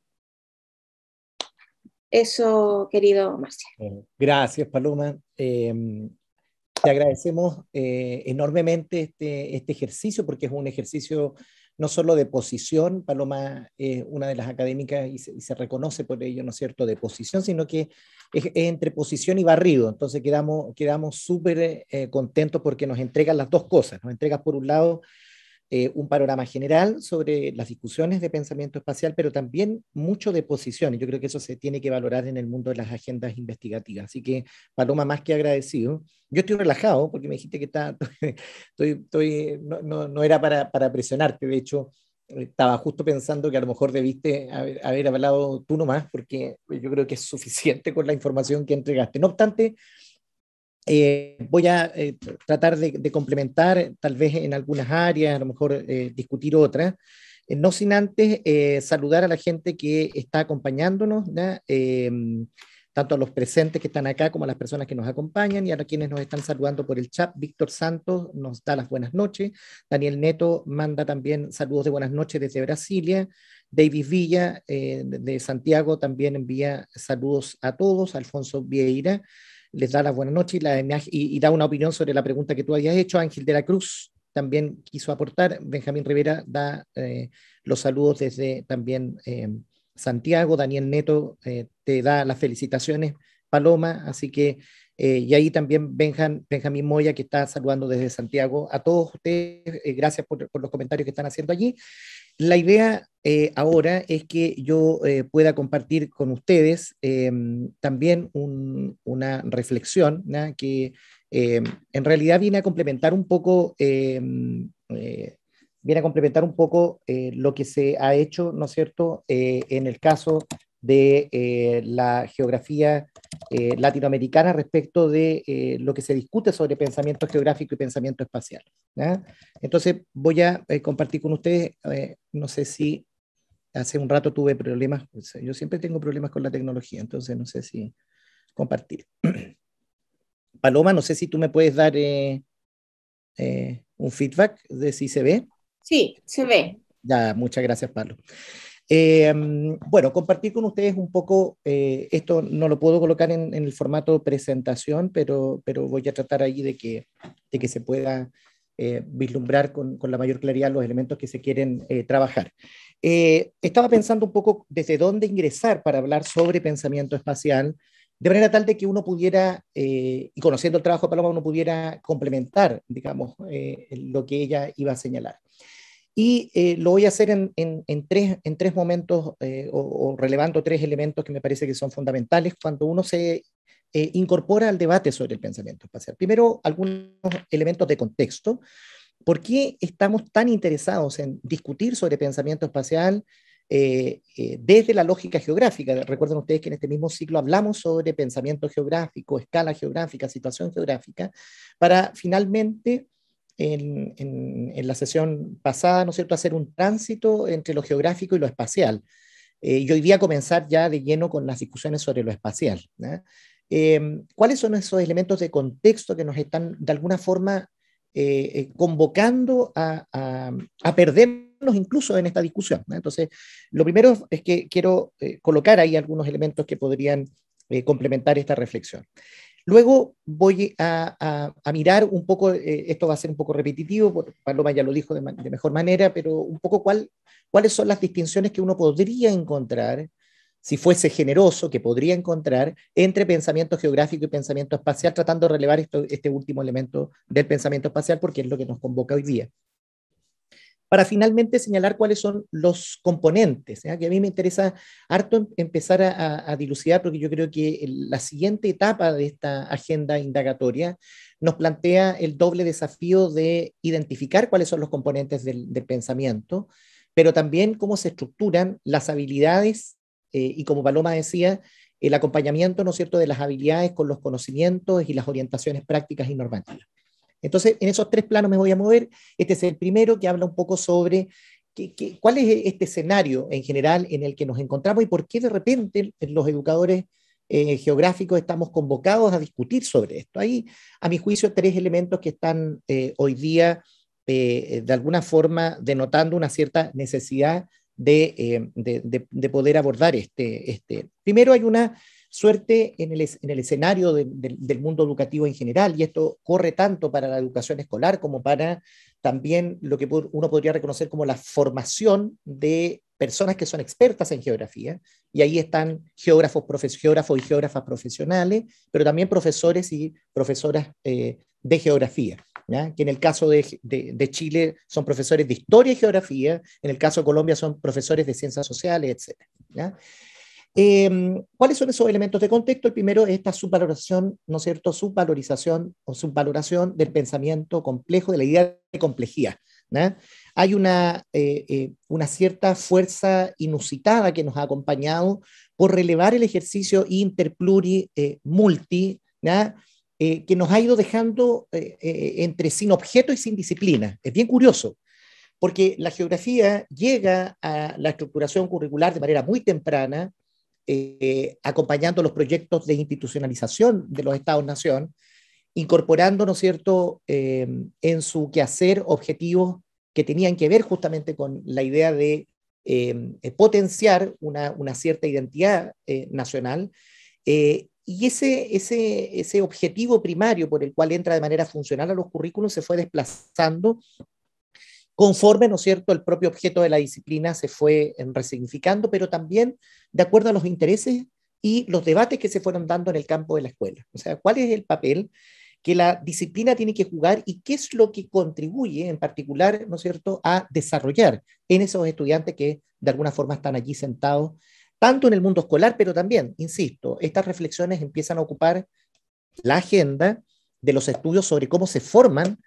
Eso, querido Marcial. Gracias, Paloma. Te agradecemos enormemente este ejercicio, porque es un ejercicio no solo de posición, Paloma es una de las académicas y se reconoce por ello, ¿no es cierto?, de posición, sino que es entre posición y barrido. Entonces quedamos súper contentos porque nos entregan las dos cosas. Nos entregas, por un lado, un panorama general sobre las discusiones de pensamiento espacial, pero también mucho de posición. Y yo creo que eso se tiene que valorar en el mundo de las agendas investigativas. Así que, Paloma, más que agradecido. Yo estoy relajado porque me dijiste que no era para presionarte. De hecho, estaba justo pensando que a lo mejor debiste haber hablado tú nomás, porque yo creo que es suficiente con la información que entregaste. No obstante, voy a tratar de complementar tal vez en algunas áreas, a lo mejor discutir otras, no sin antes saludar a la gente que está acompañándonos, tanto a los presentes que están acá como a las personas que nos acompañan y a quienes nos están saludando por el chat. Víctor Santos nos da las buenas noches, Daniel Neto manda también saludos de buenas noches desde Brasilia, David Villa de Santiago también envía saludos a todos, Alfonso Vieira les da las buenas noches y da una opinión sobre la pregunta que tú habías hecho. Ángel de la Cruz también quiso aportar. Benjamín Rivera da los saludos desde también Santiago. Daniel Neto te da las felicitaciones, Paloma. Así que, y ahí también Benjamín Moya, que está saludando desde Santiago. A todos ustedes, gracias por los comentarios que están haciendo allí. La idea ahora es que yo pueda compartir con ustedes también una reflexión, ¿no?, que en realidad viene a complementar un poco, lo que se ha hecho, ¿no es cierto?, en el caso de la geografía latinoamericana respecto de lo que se discute sobre pensamiento geográfico y pensamiento espacial, ¿ya? Entonces voy a compartir con ustedes, no sé si hace un rato tuve problemas, pues, yo siempre tengo problemas con la tecnología, entonces no sé si compartir. Paloma, no sé si tú me puedes dar un feedback de si se ve. Sí, se ve. Ya, muchas gracias, Pablo. Bueno, compartir con ustedes un poco, esto no lo puedo colocar en el formato presentación, pero voy a tratar ahí de que se pueda vislumbrar con la mayor claridad los elementos que se quieren trabajar. Estaba pensando un poco desde dónde ingresar para hablar sobre pensamiento espacial, de manera tal de que uno pudiera, y conociendo el trabajo de Paloma, uno pudiera complementar, digamos, lo que ella iba a señalar. Y lo voy a hacer en tres momentos o relevando tres elementos que me parece que son fundamentales cuando uno se incorpora al debate sobre el pensamiento espacial. Primero, algunos elementos de contexto. ¿Por qué estamos tan interesados en discutir sobre pensamiento espacial desde la lógica geográfica? Recuerden ustedes que en este mismo ciclo hablamos sobre pensamiento geográfico, escala geográfica, situación geográfica, para finalmente en la sesión pasada, ¿no es cierto?, hacer un tránsito entre lo geográfico y lo espacial. Y hoy día comenzar ya de lleno con las discusiones sobre lo espacial, ¿no? ¿Cuáles son esos elementos de contexto que nos están de alguna forma convocando a perdernos incluso en esta discusión, ¿no? Entonces, lo primero es que quiero colocar ahí algunos elementos que podrían complementar esta reflexión. Luego voy a mirar un poco, esto va a ser un poco repetitivo, Paloma ya lo dijo de mejor manera, pero un poco cuáles son las distinciones que uno podría encontrar, si fuese generoso, que podría encontrar entre pensamiento geográfico y pensamiento espacial, tratando de relevar este último elemento del pensamiento espacial, porque es lo que nos convoca hoy día. Para finalmente señalar cuáles son los componentes, ¿ya?, que a mí me interesa harto empezar a dilucidar, porque yo creo que la siguiente etapa de esta agenda indagatoria nos plantea el doble desafío de identificar cuáles son los componentes del pensamiento, pero también cómo se estructuran las habilidades y, como Paloma decía, el acompañamiento, ¿no es cierto?, de las habilidades con los conocimientos y las orientaciones prácticas y normativas. Entonces, en esos tres planos me voy a mover. Este es el primero, que habla un poco sobre cuál es este escenario en general en el que nos encontramos y por qué de repente los educadores geográficos estamos convocados a discutir sobre esto. Hay, a mi juicio, tres elementos que están hoy día de alguna forma denotando una cierta necesidad de poder abordar este. Primero, hay una Suerte en el escenario del mundo educativo en general, y esto corre tanto para la educación escolar como para también lo que uno podría reconocer como la formación de personas que son expertas en geografía, y ahí están geógrafos y geógrafas profesionales, pero también profesores y profesoras de geografía, ¿ya? Que en el caso de Chile son profesores de historia y geografía, en el caso de Colombia son profesores de ciencias sociales, etcétera, ¿ya? ¿Cuáles son esos elementos de contexto? El primero es esta subvaloración, ¿no es cierto? Subvalorización o subvaloración del pensamiento complejo, de la idea de complejidad, ¿no? Hay una cierta fuerza inusitada que nos ha acompañado por relevar el ejercicio interpluri multi, ¿no? Que nos ha ido dejando entre sin objeto y sin disciplina. Es bien curioso, porque la geografía llega a la estructuración curricular de manera muy temprana, acompañando los proyectos de institucionalización de los Estados-nación, incorporando, ¿no es cierto?, en su quehacer objetivos que tenían que ver justamente con la idea de potenciar una cierta identidad nacional, y ese objetivo primario por el cual entra de manera funcional a los currículos se fue desplazando conforme, ¿no es cierto?, el propio objeto de la disciplina se fue resignificando, pero también de acuerdo a los intereses y los debates que se fueron dando en el campo de la escuela. O sea, ¿cuál es el papel que la disciplina tiene que jugar y qué es lo que contribuye en particular, ¿no es cierto?, a desarrollar en esos estudiantes que de alguna forma están allí sentados, tanto en el mundo escolar, pero también, insisto, estas reflexiones empiezan a ocupar la agenda de los estudios sobre cómo se forman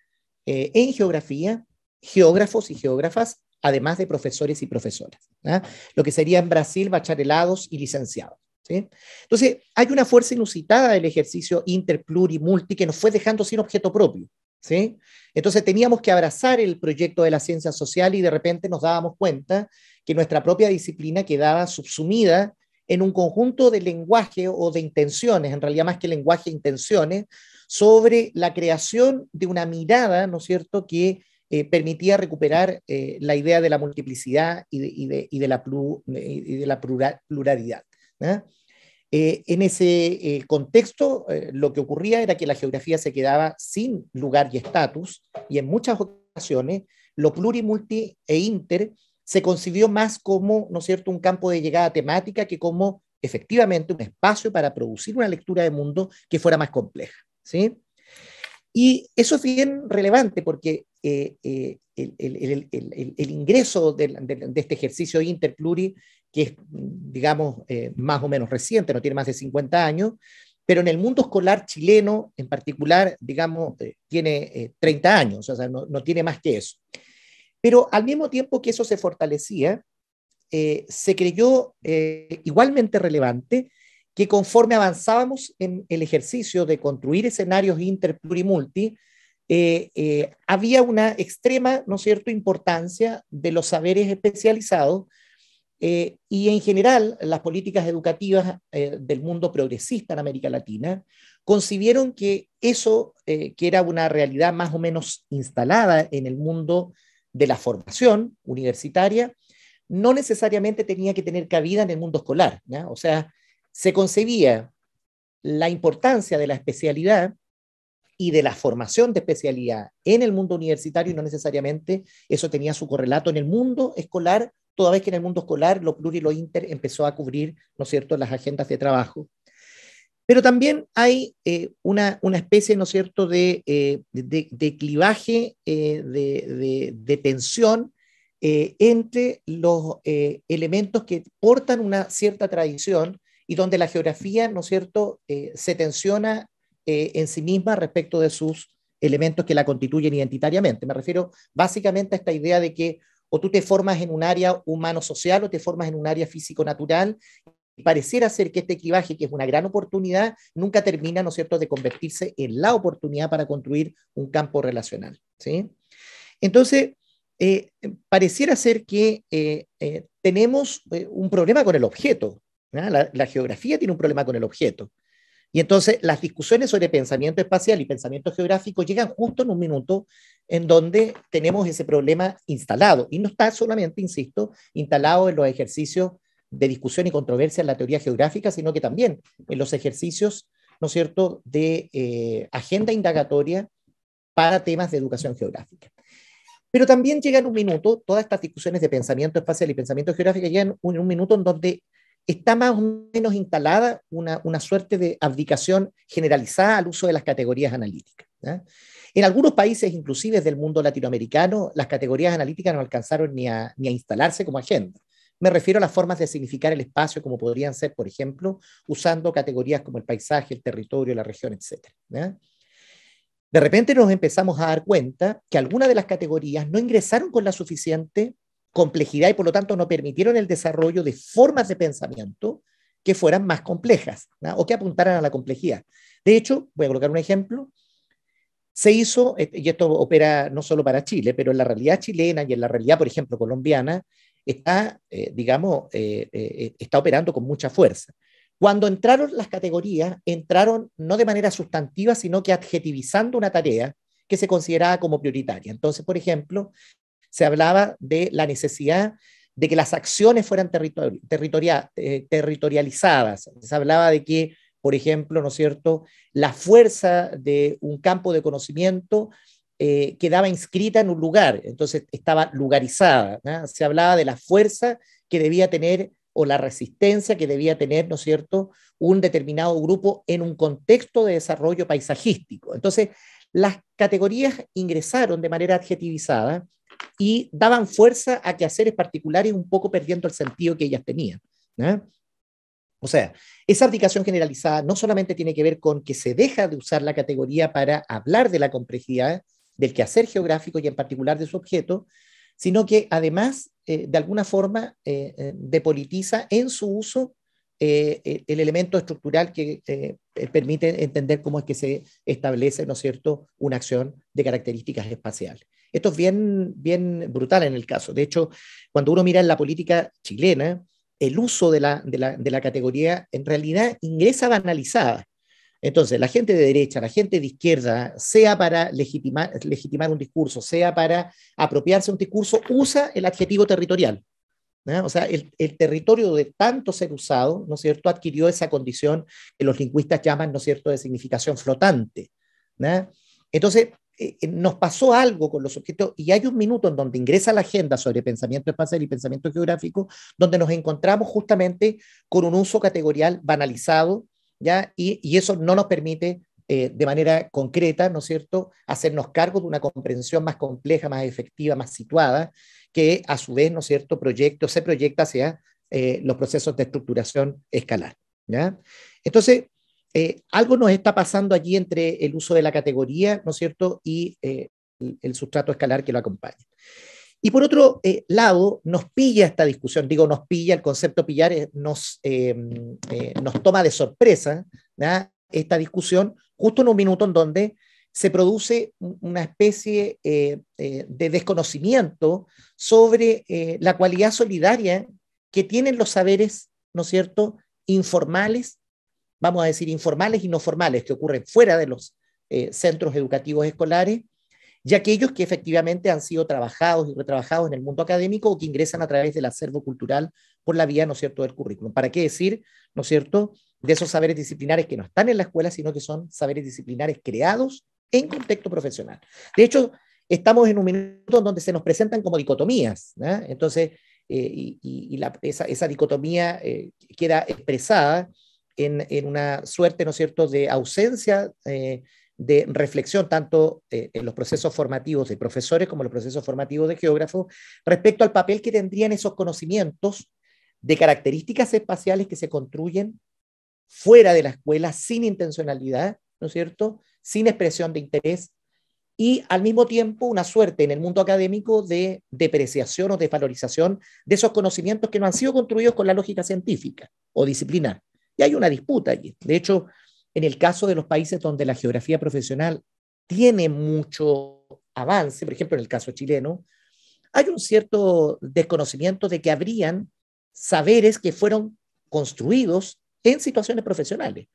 en geografía geógrafos y geógrafas, además de profesores y profesoras, ¿eh? Lo que sería en Brasil bacharelados y licenciados, ¿sí? Entonces, hay una fuerza inusitada del ejercicio interplurimulti que nos fue dejando sin objeto propio, ¿sí? Entonces, teníamos que abrazar el proyecto de la ciencia social y de repente nos dábamos cuenta que nuestra propia disciplina quedaba subsumida en un conjunto de lenguaje o de intenciones, en realidad más que lenguaje, intenciones, sobre la creación de una mirada, ¿no es cierto?, que permitía recuperar la idea de la multiplicidad y de la pluralidad, ¿no? En ese contexto, lo que ocurría era que la geografía se quedaba sin lugar y estatus, y en muchas ocasiones lo plurimulti e inter se concibió más como, ¿no es cierto?, un campo de llegada temática que como efectivamente un espacio para producir una lectura de mundo que fuera más compleja, ¿sí? Y eso es bien relevante porque el ingreso de este ejercicio interpluri, que es, digamos, más o menos reciente, no tiene más de 50 años, pero en el mundo escolar chileno en particular, digamos, tiene 30 años, o sea, no tiene más que eso. Pero al mismo tiempo que eso se fortalecía, se creyó igualmente relevante que conforme avanzábamos en el ejercicio de construir escenarios interplurimulti, había una extrema, ¿no es cierto?, importancia de los saberes especializados, y en general las políticas educativas del mundo progresista en América Latina concibieron que eso, que era una realidad más o menos instalada en el mundo de la formación universitaria, no necesariamente tenía que tener cabida en el mundo escolar, ¿no? O sea, se concebía la importancia de la especialidad y de la formación de especialidad en el mundo universitario, y no necesariamente eso tenía su correlato en el mundo escolar, toda vez que en el mundo escolar lo pluri y lo inter empezó a cubrir, ¿no es cierto?, las agendas de trabajo. Pero también hay una especie, ¿no es cierto?, de clivaje, de tensión entre los elementos que portan una cierta tradición y donde la geografía, ¿no es cierto?, se tensiona en sí misma respecto de sus elementos que la constituyen identitariamente. Me refiero básicamente a esta idea de que o tú te formas en un área humano-social o te formas en un área físico-natural. Pareciera ser que este clivaje, que es una gran oportunidad, nunca termina, ¿no es cierto?, de convertirse en la oportunidad para construir un campo relacional, ¿sí? Entonces, pareciera ser que tenemos un problema con el objeto, ¿no? La geografía tiene un problema con el objeto. Y entonces las discusiones sobre pensamiento espacial y pensamiento geográfico llegan justo en un minuto en donde tenemos ese problema instalado. Y no está solamente, insisto, instalado en los ejercicios de discusión y controversia en la teoría geográfica, sino que también en los ejercicios, ¿no es cierto?, de agenda indagatoria para temas de educación geográfica. Pero también llega en un minuto, todas estas discusiones de pensamiento espacial y pensamiento geográfico llegan en un minuto en donde está más o menos instalada una suerte de abdicación generalizada al uso de las categorías analíticas, ¿eh? En algunos países, inclusive del mundo latinoamericano, las categorías analíticas no alcanzaron ni a instalarse como agenda. Me refiero a las formas de significar el espacio, como podrían ser, por ejemplo, usando categorías como el paisaje, el territorio, la región, etc. ¿eh? De repente nos empezamos a dar cuenta que algunas de las categorías no ingresaron con la suficiente complejidad y por lo tanto no permitieron el desarrollo de formas de pensamiento que fueran más complejas, ¿no?, o que apuntaran a la complejidad. De hecho, voy a colocar un ejemplo, se hizo, y esto opera no solo para Chile, pero en la realidad chilena y en la realidad, por ejemplo, colombiana, está, está operando con mucha fuerza. Cuando entraron las categorías, entraron no de manera sustantiva, sino que adjetivizando una tarea que se consideraba como prioritaria. Entonces, por ejemplo, se hablaba de la necesidad de que las acciones fueran territorializadas. Se hablaba de que, por ejemplo, ¿no es cierto?, la fuerza de un campo de conocimiento quedaba inscrita en un lugar, entonces estaba lugarizada, ¿no? Se hablaba de la fuerza que debía tener o la resistencia que debía tener, ¿no es cierto?, un determinado grupo en un contexto de desarrollo paisajístico. Entonces, las categorías ingresaron de manera adjetivizada y daban fuerza a quehaceres particulares un poco perdiendo el sentido que ellas tenían, ¿no? O sea, esa abdicación generalizada no solamente tiene que ver con que se deja de usar la categoría para hablar de la complejidad del quehacer geográfico y en particular de su objeto, sino que además, de alguna forma, depolitiza en su uso el elemento estructural que permite entender cómo es que se establece, ¿no es cierto?, una acción de características espaciales. Esto es bien, bien brutal en el caso. De hecho, cuando uno mira en la política chilena, el uso de la categoría en realidad ingresa banalizada. Entonces, la gente de derecha, la gente de izquierda, sea para legitimar un discurso, sea para apropiarse de un discurso, usa el adjetivo territorial, ¿no? O sea, el territorio de tanto ser usado, ¿no es cierto?, adquirió esa condición que los lingüistas llaman, ¿no es cierto?, de significación flotante, ¿no? Entonces, nos pasó algo con los objetos y hay un minuto en donde ingresa la agenda sobre pensamiento espacial y pensamiento geográfico, donde nos encontramos justamente con un uso categorial banalizado, ¿ya? Y eso no nos permite de manera concreta, ¿no es cierto?, hacernos cargo de una comprensión más compleja, más efectiva, más situada, que a su vez, ¿no es cierto?, se proyecta hacia los procesos de estructuración escalar, ¿ya? Entonces, algo nos está pasando allí entre el uso de la categoría, ¿no es cierto?, y el sustrato escalar que lo acompaña. Y por otro lado, nos pilla esta discusión, digo, nos pilla, el concepto pillar nos toma de sorpresa, ¿no?, esta discusión, justo en un minuto en donde se produce una especie de desconocimiento sobre la cualidad solidaria que tienen los saberes, ¿no es cierto?, informales, vamos a decir informales y no formales, que ocurren fuera de los centros educativos escolares, y aquellos que efectivamente han sido trabajados y retrabajados en el mundo académico o que ingresan a través del acervo cultural por la vía, ¿no es cierto?, del currículum. ¿Para qué decir, ¿no es cierto?, de esos saberes disciplinares que no están en la escuela, sino que son saberes disciplinares creados en contexto profesional? De hecho, estamos en un minuto en donde se nos presentan como dicotomías, ¿no? Entonces, esa dicotomía queda expresada en una suerte, ¿no es cierto?, de ausencia de reflexión, tanto en los procesos formativos de profesores como en los procesos formativos de geógrafos, respecto al papel que tendrían esos conocimientos de características espaciales que se construyen fuera de la escuela, sin intencionalidad, ¿no es cierto?, sin expresión de interés, y al mismo tiempo una suerte en el mundo académico de depreciación o desvalorización de esos conocimientos que no han sido construidos con la lógica científica o disciplinar. Y hay una disputa allí. De hecho, en el caso de los países donde la geografía profesional tiene mucho avance, por ejemplo, en el caso chileno, hay un cierto desconocimiento de que habrían saberes que fueron construidos en situaciones profesionales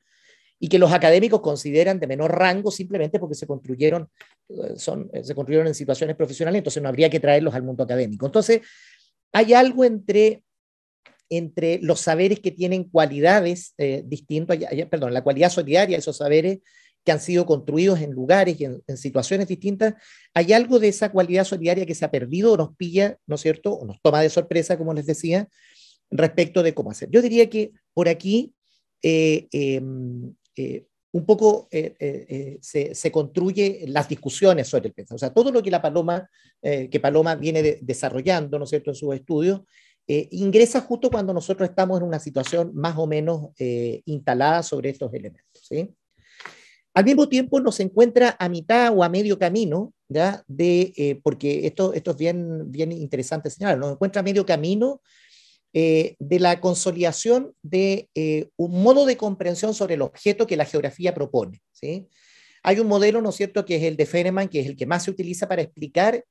y que los académicos consideran de menor rango simplemente porque se construyeron en situaciones profesionales, entonces no habría que traerlos al mundo académico. Entonces, hay algo entre entre los saberes que tienen cualidades distintas, perdón, la cualidad solidaria de esos saberes que han sido construidos en lugares y en situaciones distintas, hay algo de esa cualidad solidaria que se ha perdido o nos pilla, ¿no es cierto?, o nos toma de sorpresa, como les decía, respecto de cómo hacer. Yo diría que por aquí un poco se construye las discusiones sobre el pensamiento. O sea, todo lo que Paloma viene desarrollando, ¿no es cierto?, en sus estudios, ingresa justo cuando nosotros estamos en una situación más o menos instalada sobre estos elementos, ¿sí? Al mismo tiempo nos encuentra a mitad o a medio camino, ¿ya? Porque esto es bien interesante señalar, nos encuentra a medio camino de la consolidación de un modo de comprensión sobre el objeto que la geografía propone, ¿sí? Hay un modelo, ¿no es cierto?, que es el de Feynman, que es el que más se utiliza para explicar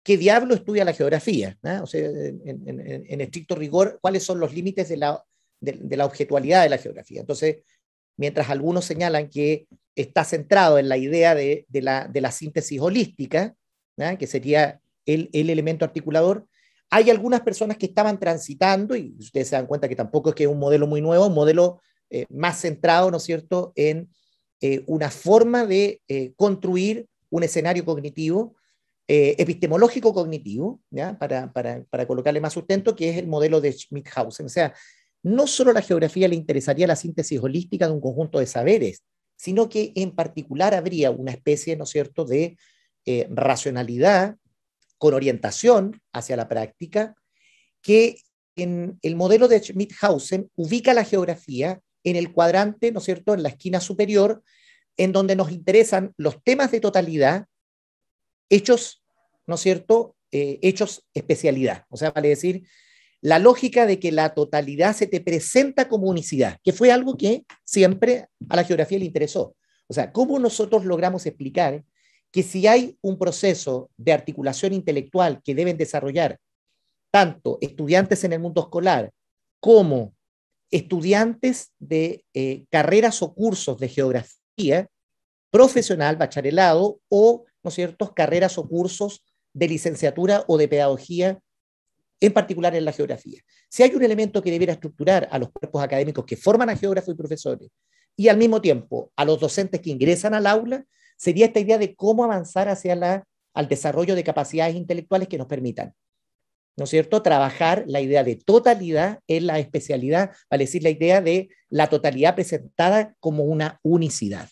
qué diablo estudia la geografía, ¿no? O sea, en estricto rigor, cuáles son los límites de la objetualidad de la geografía. Entonces, mientras algunos señalan que está centrado en la idea de la síntesis holística, ¿no?, que sería el elemento articulador, hay algunas personas que estaban transitando, y ustedes se dan cuenta que tampoco es que es un modelo muy nuevo, un modelo más centrado, ¿no es cierto?, en una forma de construir un escenario cognitivo, epistemológico cognitivo, ¿ya? Para colocarle más sustento, que es el modelo de Schmidhausen. O sea, no solo a la geografía le interesaría la síntesis holística de un conjunto de saberes, sino que en particular habría una especie, ¿no es cierto?, de racionalidad con orientación hacia la práctica, que en el modelo de Schmidhausen ubica la geografía en el cuadrante, ¿no es cierto?, en la esquina superior, en donde nos interesan los temas de totalidad, hechos, ¿no es cierto?, hechos especialidad. O sea, vale decir, la lógica de que la totalidad se te presenta como unicidad, que fue algo que siempre a la geografía le interesó. O sea, ¿cómo nosotros logramos explicar que si hay un proceso de articulación intelectual que deben desarrollar tanto estudiantes en el mundo escolar como estudiantes de carreras o cursos de geografía profesional, bacharelado, o, ¿no es cierto?, carreras o cursos de licenciatura o de pedagogía, en particular en la geografía? Si hay un elemento que debiera estructurar a los cuerpos académicos que forman a geógrafos y profesores y al mismo tiempo a los docentes que ingresan al aula, sería esta idea de cómo avanzar hacia al desarrollo de capacidades intelectuales que nos permitan, ¿no es cierto?, trabajar la idea de totalidad en la especialidad, vale decir, la idea de la totalidad presentada como una unicidad,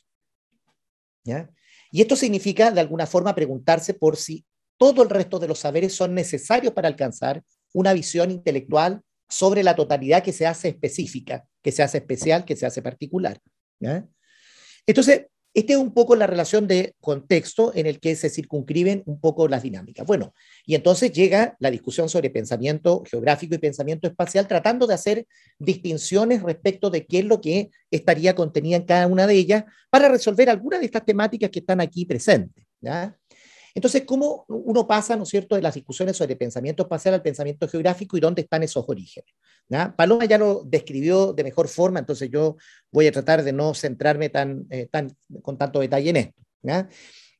¿ya? Y esto significa, de alguna forma, preguntarse por si todo el resto de los saberes son necesarios para alcanzar una visión intelectual sobre la totalidad que se hace específica, que se hace especial, que se hace particular, ¿ya? Entonces, esta es un poco la relación de contexto en el que se circunscriben un poco las dinámicas. Bueno, y entonces llega la discusión sobre pensamiento geográfico y pensamiento espacial, tratando de hacer distinciones respecto de qué es lo que estaría contenida en cada una de ellas para resolver algunas de estas temáticas que están aquí presentes, ¿ya? Entonces, ¿cómo uno pasa, ¿no es cierto?, de las discusiones sobre pensamiento espacial al pensamiento geográfico y dónde están esos orígenes, ¿ya? Paloma ya lo describió de mejor forma, entonces yo voy a tratar de no centrarme con tanto detalle en esto, ¿ya?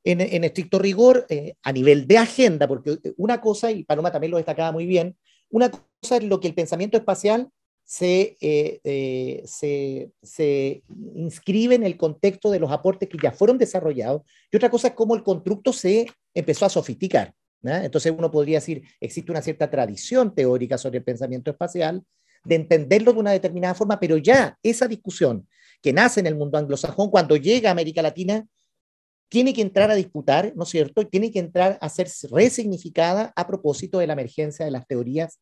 En estricto rigor, a nivel de agenda, porque una cosa, y Paloma también lo destacaba muy bien, una cosa es lo que el pensamiento espacial se inscribe en el contexto de los aportes que ya fueron desarrollados, y otra cosa es cómo el constructo se empezó a sofisticar, ¿no? Entonces uno podría decir, existe una cierta tradición teórica sobre el pensamiento espacial, de entenderlo de una determinada forma, pero ya esa discusión que nace en el mundo anglosajón, cuando llega a América Latina, tiene que entrar a disputar, ¿no es cierto?, y tiene que entrar a ser resignificada a propósito de la emergencia de las teorías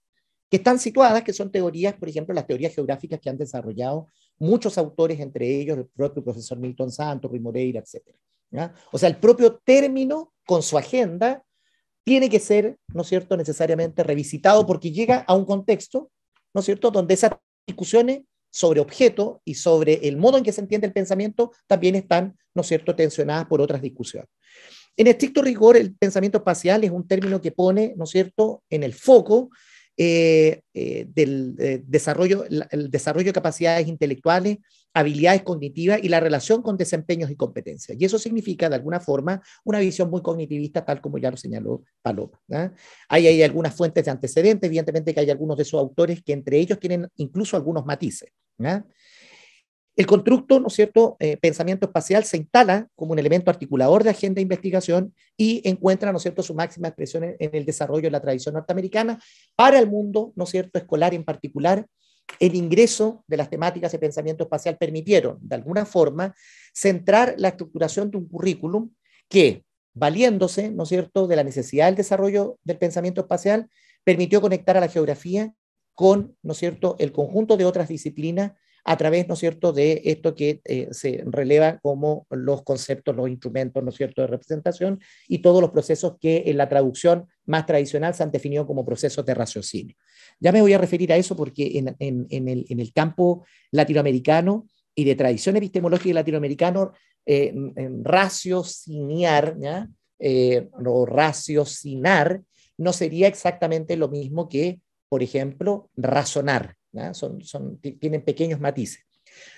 que están situadas, que son teorías, por ejemplo, las teorías geográficas que han desarrollado muchos autores, entre ellos el propio profesor Milton Santos, Ruy Moreira, etc. ¿Ya? O sea, el propio término con su agenda tiene que ser, ¿no es cierto?, necesariamente revisitado porque llega a un contexto, ¿no es cierto?, donde esas discusiones sobre objeto y sobre el modo en que se entiende el pensamiento también están, ¿no es cierto?, tensionadas por otras discusiones. En estricto rigor, el pensamiento espacial es un término que pone, ¿no es cierto?, en el foco desarrollo, el desarrollo de capacidades intelectuales, habilidades cognitivas y la relación con desempeños y competencias. Y eso significa, de alguna forma, una visión muy cognitivista, tal como ya lo señaló Paloma. Hay algunas fuentes de antecedentes, evidentemente que hay algunos de esos autores que entre ellos tienen incluso algunos matices. El constructo, ¿no es cierto?, pensamiento espacial se instala como un elemento articulador de agenda de investigación y encuentra, ¿no es cierto?, su máxima expresión en el desarrollo de la tradición norteamericana para el mundo, ¿no es cierto?, escolar en particular. El ingreso de las temáticas de pensamiento espacial permitieron, de alguna forma, centrar la estructuración de un currículum que, valiéndose, ¿no es cierto?, de la necesidad del desarrollo del pensamiento espacial, permitió conectar a la geografía con, ¿no es cierto?, el conjunto de otras disciplinas a través, ¿no es cierto?, de esto que se releva como los conceptos, los instrumentos, ¿no es cierto?, de representación y todos los procesos que en la traducción más tradicional se han definido como procesos de raciocinio. Ya me voy a referir a eso porque en el campo latinoamericano y de tradición epistemológica latinoamericano, raciociniar, ¿ya? O raciocinar no sería exactamente lo mismo que, por ejemplo, razonar. Tienen pequeños matices.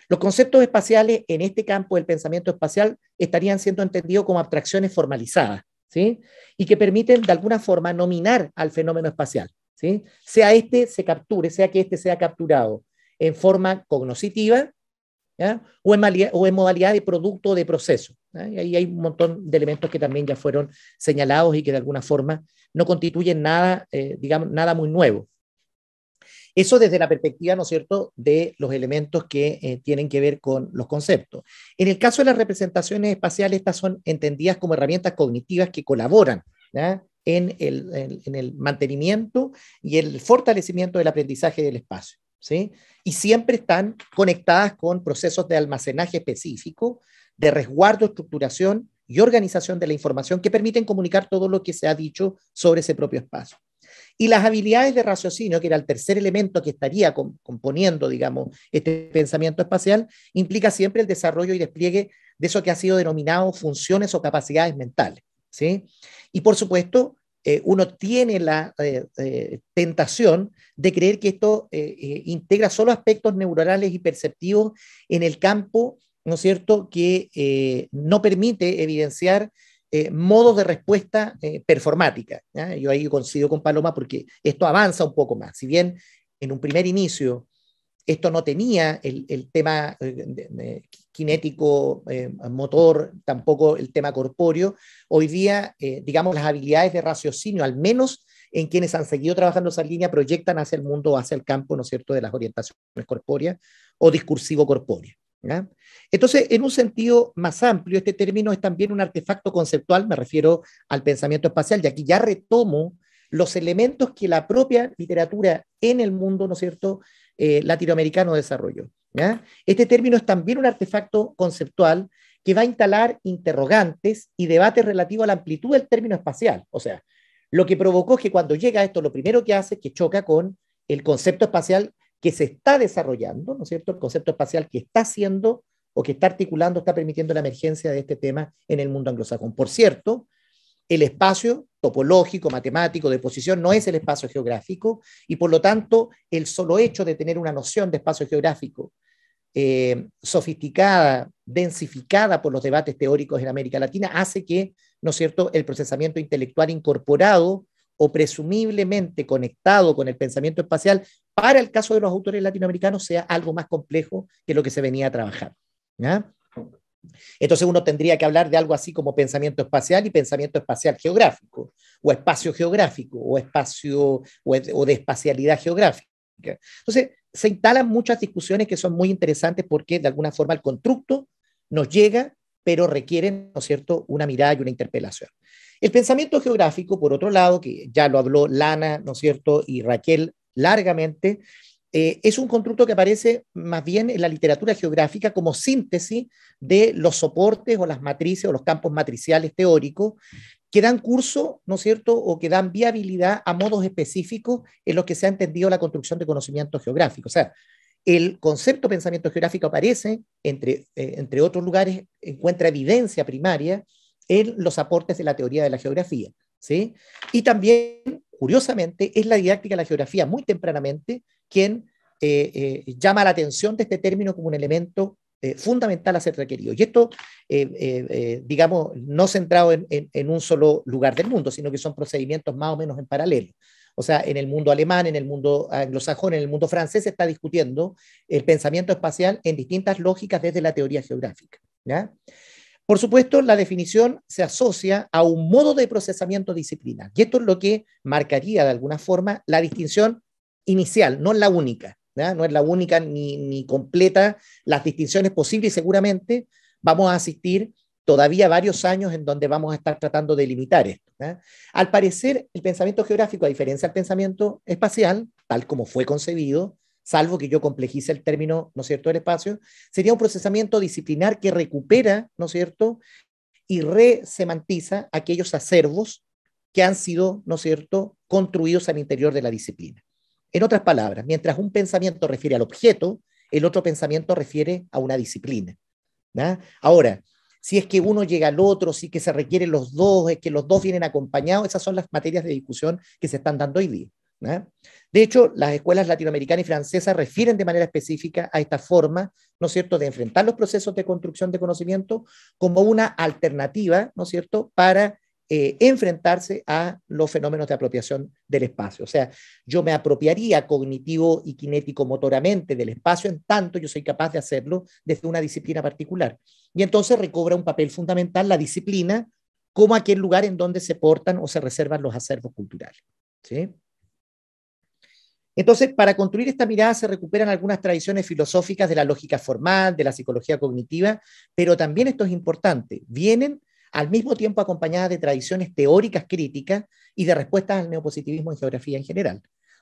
Los conceptos espaciales en este campo del pensamiento espacial estarían siendo entendidos como abstracciones formalizadas, ¿sí? Y que permiten de alguna forma nominar al fenómeno espacial, ¿sí? Sea que este sea capturado en forma cognoscitiva, ¿ya? O en modalidad de producto o de proceso. ¿Ya? Y ahí hay un montón de elementos que también ya fueron señalados y que de alguna forma no constituyen nada, digamos, nada muy nuevo. Eso desde la perspectiva, ¿no es cierto?, de los elementos que tienen que ver con los conceptos. En el caso de las representaciones espaciales, estas son entendidas como herramientas cognitivas que colaboran, ¿ya?, en el mantenimiento y el fortalecimiento del aprendizaje del espacio, ¿sí? Y siempre están conectadas con procesos de almacenaje específico, de resguardo, estructuración y organización de la información que permiten comunicar todo lo que se ha dicho sobre ese propio espacio. Y las habilidades de raciocinio, que era el tercer elemento que estaría componiendo, digamos, este pensamiento espacial, implica siempre el desarrollo y despliegue de eso que ha sido denominado funciones o capacidades mentales, ¿sí? Y por supuesto, uno tiene la tentación de creer que esto integra solo aspectos neuronales y perceptivos en el campo, ¿no es cierto?, que no permite evidenciar modos de respuesta performática. ¿Ya? Yo ahí coincido con Paloma porque esto avanza un poco más. Si bien en un primer inicio esto no tenía el tema cinético, motor, tampoco el tema corpóreo, hoy día, digamos, las habilidades de raciocinio, al menos en quienes han seguido trabajando esa línea, proyectan hacia el mundo, hacia el campo, ¿no es cierto?, de las orientaciones corpóreas o discursivo corpóreo. ¿Ya? Entonces, en un sentido más amplio, este término es también un artefacto conceptual, me refiero al pensamiento espacial, y aquí ya retomo los elementos que la propia literatura en el mundo, ¿no es cierto?, latinoamericano desarrolló. ¿Ya? Este término es también un artefacto conceptual que va a instalar interrogantes y debates relativos a la amplitud del término espacial. O sea, lo que provocó es que cuando llega esto, lo primero que hace es que choca con el concepto espacial que se está desarrollando, ¿no es cierto? El concepto espacial que está haciendo o que está articulando, está permitiendo la emergencia de este tema en el mundo anglosajón. Por cierto, el espacio topológico, matemático, de posición, no es el espacio geográfico y por lo tanto el solo hecho de tener una noción de espacio geográfico sofisticada, densificada por los debates teóricos en América Latina, hace que, ¿no es cierto?, el procesamiento intelectual incorporado o presumiblemente conectado con el pensamiento espacial, para el caso de los autores latinoamericanos, sea algo más complejo que lo que se venía a trabajar. ¿Ya? Entonces uno tendría que hablar de algo así como pensamiento espacial y pensamiento espacial geográfico, o espacio geográfico, o espacio, o de espacialidad geográfica. Entonces se instalan muchas discusiones que son muy interesantes porque de alguna forma el constructo nos llega, pero requieren, ¿no es cierto?, una mirada y una interpelación. El pensamiento geográfico, por otro lado, que ya lo habló Lana, ¿no es cierto?, y Raquel largamente, es un constructo que aparece más bien en la literatura geográfica como síntesis de los soportes o las matrices o los campos matriciales teóricos que dan curso, ¿no es cierto?, o que dan viabilidad a modos específicos en los que se ha entendido la construcción de conocimiento geográfico. O sea, el concepto de pensamiento geográfico aparece, entre otros lugares, encuentra evidencia primaria en los aportes de la teoría de la geografía, ¿sí? Y también curiosamente, es la didáctica de la geografía muy tempranamente quien llama la atención de este término como un elemento fundamental a ser requerido. Y esto, digamos, no centrado en un solo lugar del mundo, sino que son procedimientos más o menos en paralelo. O sea, en el mundo alemán, en el mundo anglosajón, en el mundo francés se está discutiendo el pensamiento espacial en distintas lógicas desde la teoría geográfica, ¿ya? Por supuesto, la definición se asocia a un modo de procesamiento disciplinar. Y esto es lo que marcaría de alguna forma la distinción inicial, no es la única, ¿ya? No es la única ni completa las distinciones posibles y seguramente vamos a asistir todavía varios años en donde vamos a estar tratando de limitar esto, ¿ya? Al parecer, el pensamiento geográfico, a diferencia del pensamiento espacial, tal como fue concebido, salvo que yo complejice el término, ¿no es cierto?, del espacio, sería un procesamiento disciplinar que recupera, ¿no es cierto?, y resemantiza aquellos acervos que han sido, ¿no es cierto?, construidos al interior de la disciplina. En otras palabras, mientras un pensamiento refiere al objeto, el otro pensamiento refiere a una disciplina, ¿ya? Ahora, si es que uno llega al otro, si es que se requieren los dos, es que los dos vienen acompañados, esas son las materias de discusión que se están dando hoy día, ¿no? De hecho, las escuelas latinoamericanas y francesas refieren de manera específica a esta forma, ¿no es cierto?, de enfrentar los procesos de construcción de conocimiento como una alternativa, ¿no es cierto?, para enfrentarse a los fenómenos de apropiación del espacio. O sea, yo me apropiaría cognitivo y kinético motoramente del espacio en tanto yo soy capaz de hacerlo desde una disciplina particular. Y entonces recobra un papel fundamental la disciplina como aquel lugar en donde se portan o se reservan los acervos culturales, ¿sí? Entonces, para construir esta mirada se recuperan algunas tradiciones filosóficas de la lógica formal, de la psicología cognitiva, pero también esto es importante, vienen al mismo tiempo acompañadas de tradiciones teóricas críticas y de respuestas al neopositivismo en geografía en general,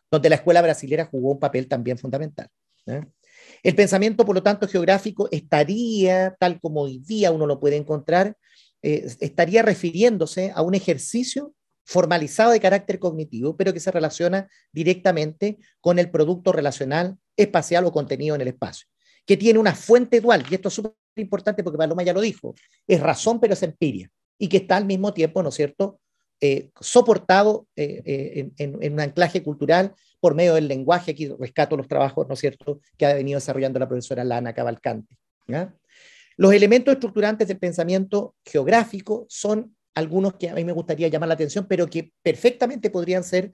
donde la escuela brasilera jugó un papel también fundamental, ¿eh? El pensamiento, por lo tanto, geográfico estaría, tal como hoy día uno lo puede encontrar, estaría refiriéndose a un ejercicio formalizado de carácter cognitivo, pero que se relaciona directamente con el producto relacional espacial o contenido en el espacio, que tiene una fuente dual, y esto es súper importante porque Paloma ya lo dijo, es razón pero es empiria, y que está al mismo tiempo, ¿no es cierto?, soportado en un anclaje cultural por medio del lenguaje. Aquí rescato los trabajos, ¿no es cierto?, que ha venido desarrollando la profesora Lana Cavalcanti, ¿ya? Los elementos estructurantes del pensamiento geográfico son algunos que a mí me gustaría llamar la atención, pero que perfectamente podrían ser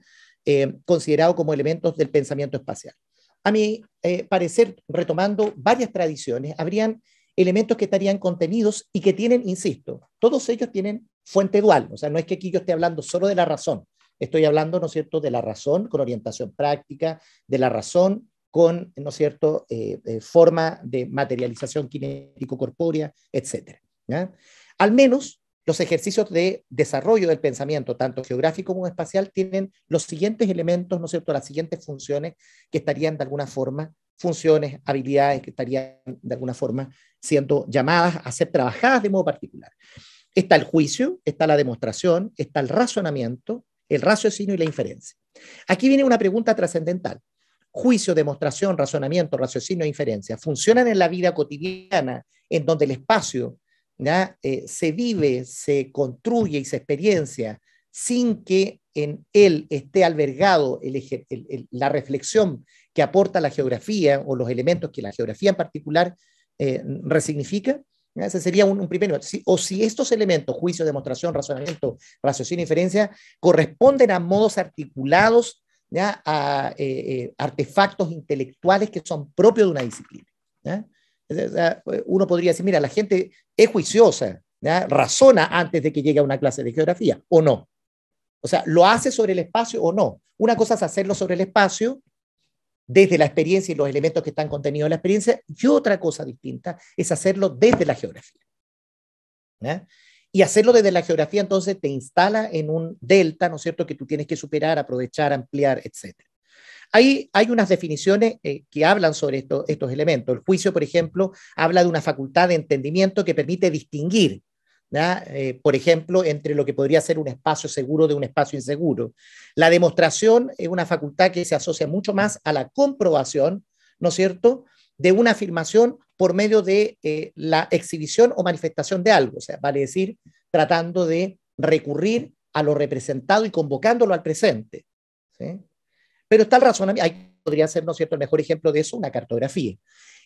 considerados como elementos del pensamiento espacial. A mi parecer, retomando varias tradiciones, habrían elementos que estarían contenidos y que tienen, insisto, todos ellos tienen fuente dual. O sea, no es que aquí yo esté hablando solo de la razón, estoy hablando, ¿no es cierto?, de la razón con orientación práctica, de la razón con, ¿no es cierto?, forma de materialización kinético-corpórea, etcétera, ¿ya? Al menos los ejercicios de desarrollo del pensamiento, tanto geográfico como espacial, tienen los siguientes elementos, ¿no es cierto?, las siguientes funciones que estarían de alguna forma, funciones, habilidades que estarían de alguna forma siendo llamadas a ser trabajadas de modo particular. Está el juicio, está la demostración, está el razonamiento, el raciocinio y la inferencia. Aquí viene una pregunta trascendental. Juicio, demostración, razonamiento, raciocinio e inferencia funcionan en la vida cotidiana en donde el espacio, ¿ya?, se vive, se construye y se experiencia sin que en él esté albergado la reflexión que aporta la geografía o los elementos que la geografía en particular resignifica. Ese sería un primero. O si estos elementos, juicio, demostración, razonamiento, raciocinio e inferencia, corresponden a modos articulados, ¿ya?, a artefactos intelectuales que son propios de una disciplina, ¿ya? Uno podría decir, mira, la gente es juiciosa, ¿ya?, razona antes de que llegue a una clase de geografía, o no. O sea, ¿lo hace sobre el espacio o no? Una cosa es hacerlo sobre el espacio desde la experiencia y los elementos que están contenidos en la experiencia, y otra cosa distinta es hacerlo desde la geografía, ¿ya? Y hacerlo desde la geografía entonces te instala en un delta, ¿no es cierto?, que tú tienes que superar, aprovechar, ampliar, etc. Hay unas definiciones que hablan sobre estos elementos. El juicio, por ejemplo, habla de una facultad de entendimiento que permite distinguir, ¿ya?, por ejemplo, entre lo que podría ser un espacio seguro de un espacio inseguro. La demostración es una facultad que se asocia mucho más a la comprobación, ¿no es cierto?, de una afirmación por medio de la exhibición o manifestación de algo. O sea, vale decir, tratando de recurrir a lo representado y convocándolo al presente. ¿sí? Pero está el razonamiento, ahí podría ser, ¿no es cierto?, el mejor ejemplo de eso, una cartografía.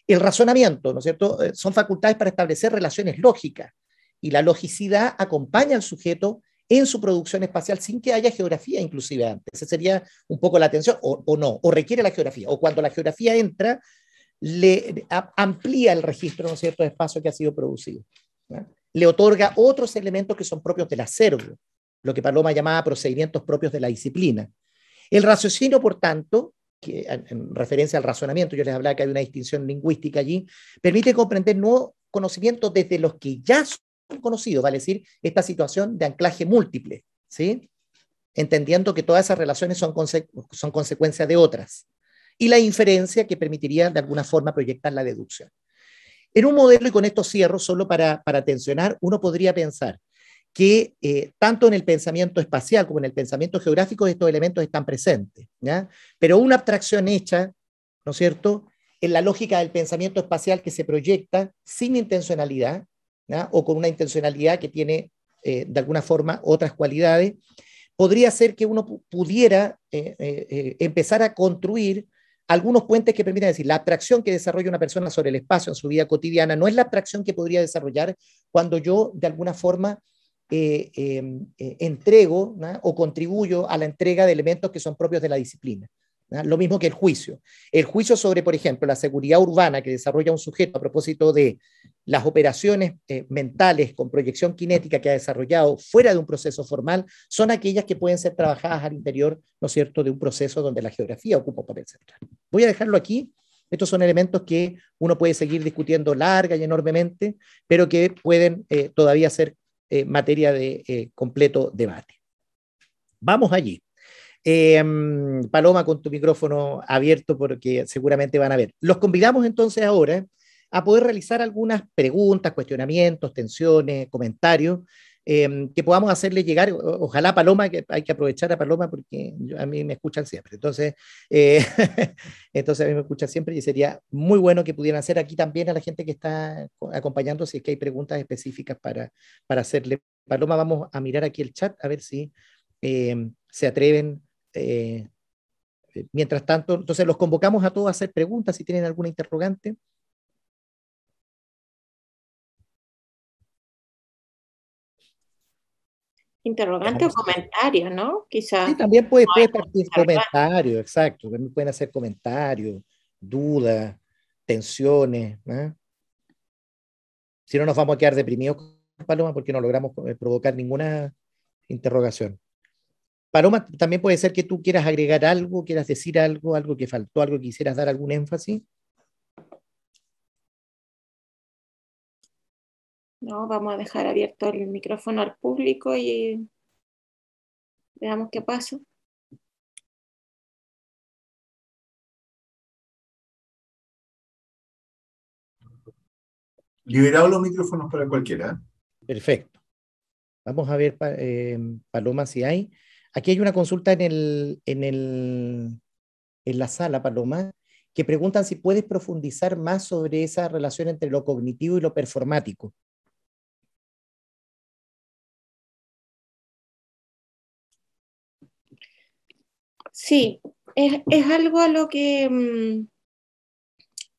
El razonamiento, ¿no es cierto?, son facultades para establecer relaciones lógicas, y la logicidad acompaña al sujeto en su producción espacial sin que haya geografía inclusive antes. Esa sería un poco la atención, o no, o requiere la geografía, o cuando la geografía entra, amplía el registro, ¿no es cierto?, de espacio que ha sido producido, ¿no? Le otorga otros elementos que son propios del acervo, lo que Paloma llamaba procedimientos propios de la disciplina. El raciocinio, por tanto, que en referencia al razonamiento, yo les hablaba que hay una distinción lingüística allí, permite comprender nuevos conocimientos desde los que ya son conocidos, vale decir, esta situación de anclaje múltiple, ¿sí? Entendiendo que todas esas relaciones son consecuencia de otras, y la inferencia que permitiría de alguna forma proyectar la deducción. En un modelo, y con esto cierro, solo para tensionar, uno podría pensar que tanto en el pensamiento espacial como en el pensamiento geográfico estos elementos están presentes, ¿ya? Pero una abstracción hecha, ¿no es cierto?, en la lógica del pensamiento espacial que se proyecta sin intencionalidad, ¿ya?, o con una intencionalidad que tiene de alguna forma otras cualidades, podría ser que uno pudiera empezar a construir algunos puentes que permitan decir, la abstracción que desarrolla una persona sobre el espacio en su vida cotidiana no es la abstracción que podría desarrollar cuando yo de alguna forma entrego, ¿no?, o contribuyo a la entrega de elementos que son propios de la disciplina, ¿no? Lo mismo que el juicio. El juicio sobre, por ejemplo, la seguridad urbana que desarrolla un sujeto a propósito de las operaciones mentales con proyección cinética que ha desarrollado fuera de un proceso formal, son aquellas que pueden ser trabajadas al interior, ¿no es cierto?, de un proceso donde la geografía ocupa un papel central. Voy a dejarlo aquí. Estos son elementos que uno puede seguir discutiendo larga y enormemente, pero que pueden todavía ser materia de completo debate. Vamos allí. Paloma, con tu micrófono abierto porque seguramente van a ver. Los convidamos entonces ahora a poder realizar algunas preguntas, cuestionamientos, tensiones, comentarios que podamos hacerle llegar. Ojalá Paloma, que hay que aprovechar a Paloma porque a mí me escuchan siempre. Entonces, entonces a mí me escuchan siempre y sería muy bueno que pudieran hacer aquí también a la gente que está acompañando si es que hay preguntas específicas para hacerle. Paloma, vamos a mirar aquí el chat a ver si se atreven. Mientras tanto, entonces los convocamos a todos a hacer preguntas si tienen alguna interrogante. Interrogante o comentario, ¿no? Quizás. Sí, también puede partir comentarios, exacto. También pueden hacer comentarios, dudas, tensiones, ¿no? Si no, nos vamos a quedar deprimidos, Paloma, porque no logramos provocar ninguna interrogación. Paloma, también puede ser que tú quieras agregar algo, quieras decir algo, algo que faltó, algo que quisieras dar algún énfasis. No, vamos a dejar abierto el micrófono al público y veamos qué pasa. Liberados los micrófonos para cualquiera. Perfecto. Vamos a ver, Paloma, si hay. Aquí hay una consulta en la sala, Paloma, que preguntan si puedes profundizar más sobre esa relación entre lo cognitivo y lo performático. Sí, es algo a lo que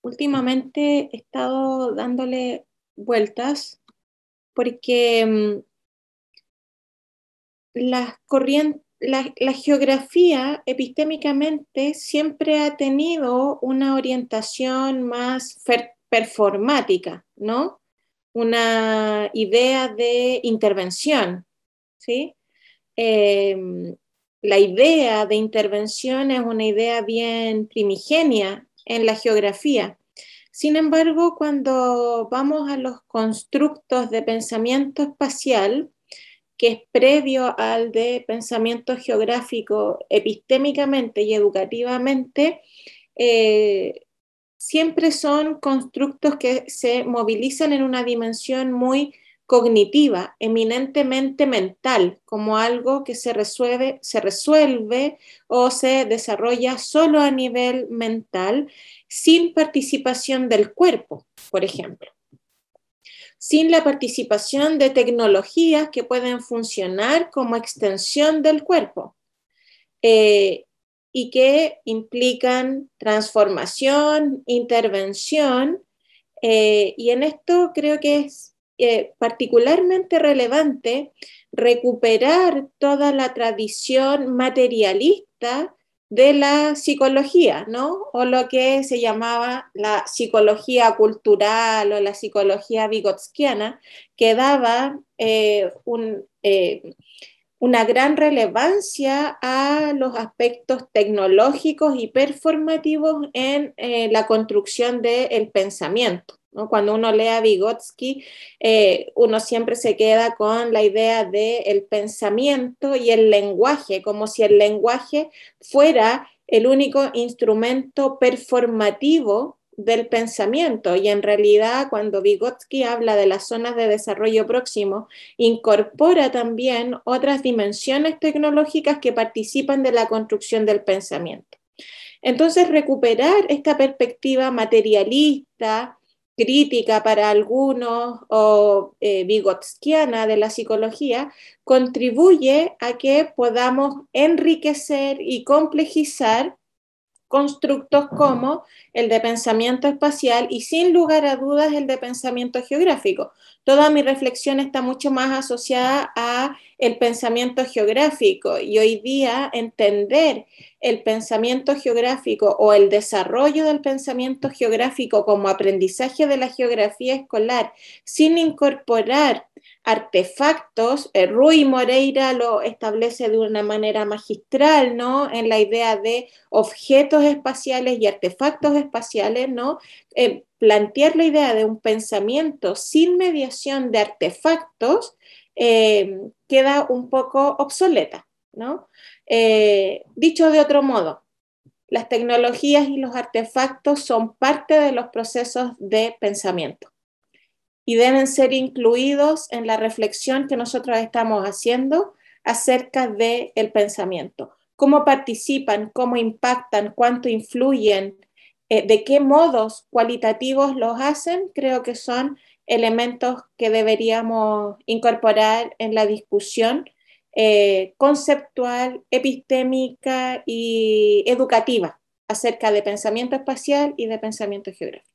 últimamente he estado dándole vueltas porque la geografía epistémicamente siempre ha tenido una orientación más performática, ¿no? Una idea de intervención, ¿sí? La idea de intervención es una idea bien primigenia en la geografía. Sin embargo, cuando vamos a los constructos de pensamiento espacial, que es previo al de pensamiento geográfico epistémicamente y educativamente, siempre son constructos que se movilizan en una dimensión muy cognitiva, eminentemente mental, como algo que se resuelve o se desarrolla solo a nivel mental, sin participación del cuerpo, por ejemplo, sin la participación de tecnologías que pueden funcionar como extensión del cuerpo. y que implican transformación, intervención, y en esto creo que es particularmente relevante recuperar toda la tradición materialista de la psicología, ¿no? O lo que se llamaba la psicología cultural o la psicología vygotskiana, que daba una gran relevancia a los aspectos tecnológicos y performativos en la construcción del pensamiento, ¿no? Cuando uno lee a Vygotsky, uno siempre se queda con la idea del pensamiento y el lenguaje, como si el lenguaje fuera el único instrumento performativo del pensamiento, y en realidad cuando Vygotsky habla de las zonas de desarrollo próximo, incorpora también otras dimensiones tecnológicas que participan de la construcción del pensamiento. Entonces, recuperar esta perspectiva materialista, crítica para algunos o vygotskiana de la psicología, contribuye a que podamos enriquecer y complejizar constructos como el de pensamiento espacial y, sin lugar a dudas, el de pensamiento geográfico. Toda mi reflexión está mucho más asociada a el pensamiento geográfico, y hoy día entender el pensamiento geográfico o el desarrollo del pensamiento geográfico como aprendizaje de la geografía escolar sin incorporar artefactos, Rui Moreira lo establece de una manera magistral, ¿no? En la idea de objetos espaciales y artefactos espaciales, ¿no? Plantear la idea de un pensamiento sin mediación de artefactos queda un poco obsoleta, ¿no? Dicho de otro modo, las tecnologías y los artefactos son parte de los procesos de pensamiento y deben ser incluidos en la reflexión que nosotros estamos haciendo acerca del pensamiento. Cómo participan, cómo impactan, cuánto influyen, de qué modos cualitativos los hacen, creo que son elementos que deberíamos incorporar en la discusión conceptual, epistémica y educativa acerca de pensamiento espacial y de pensamiento geográfico.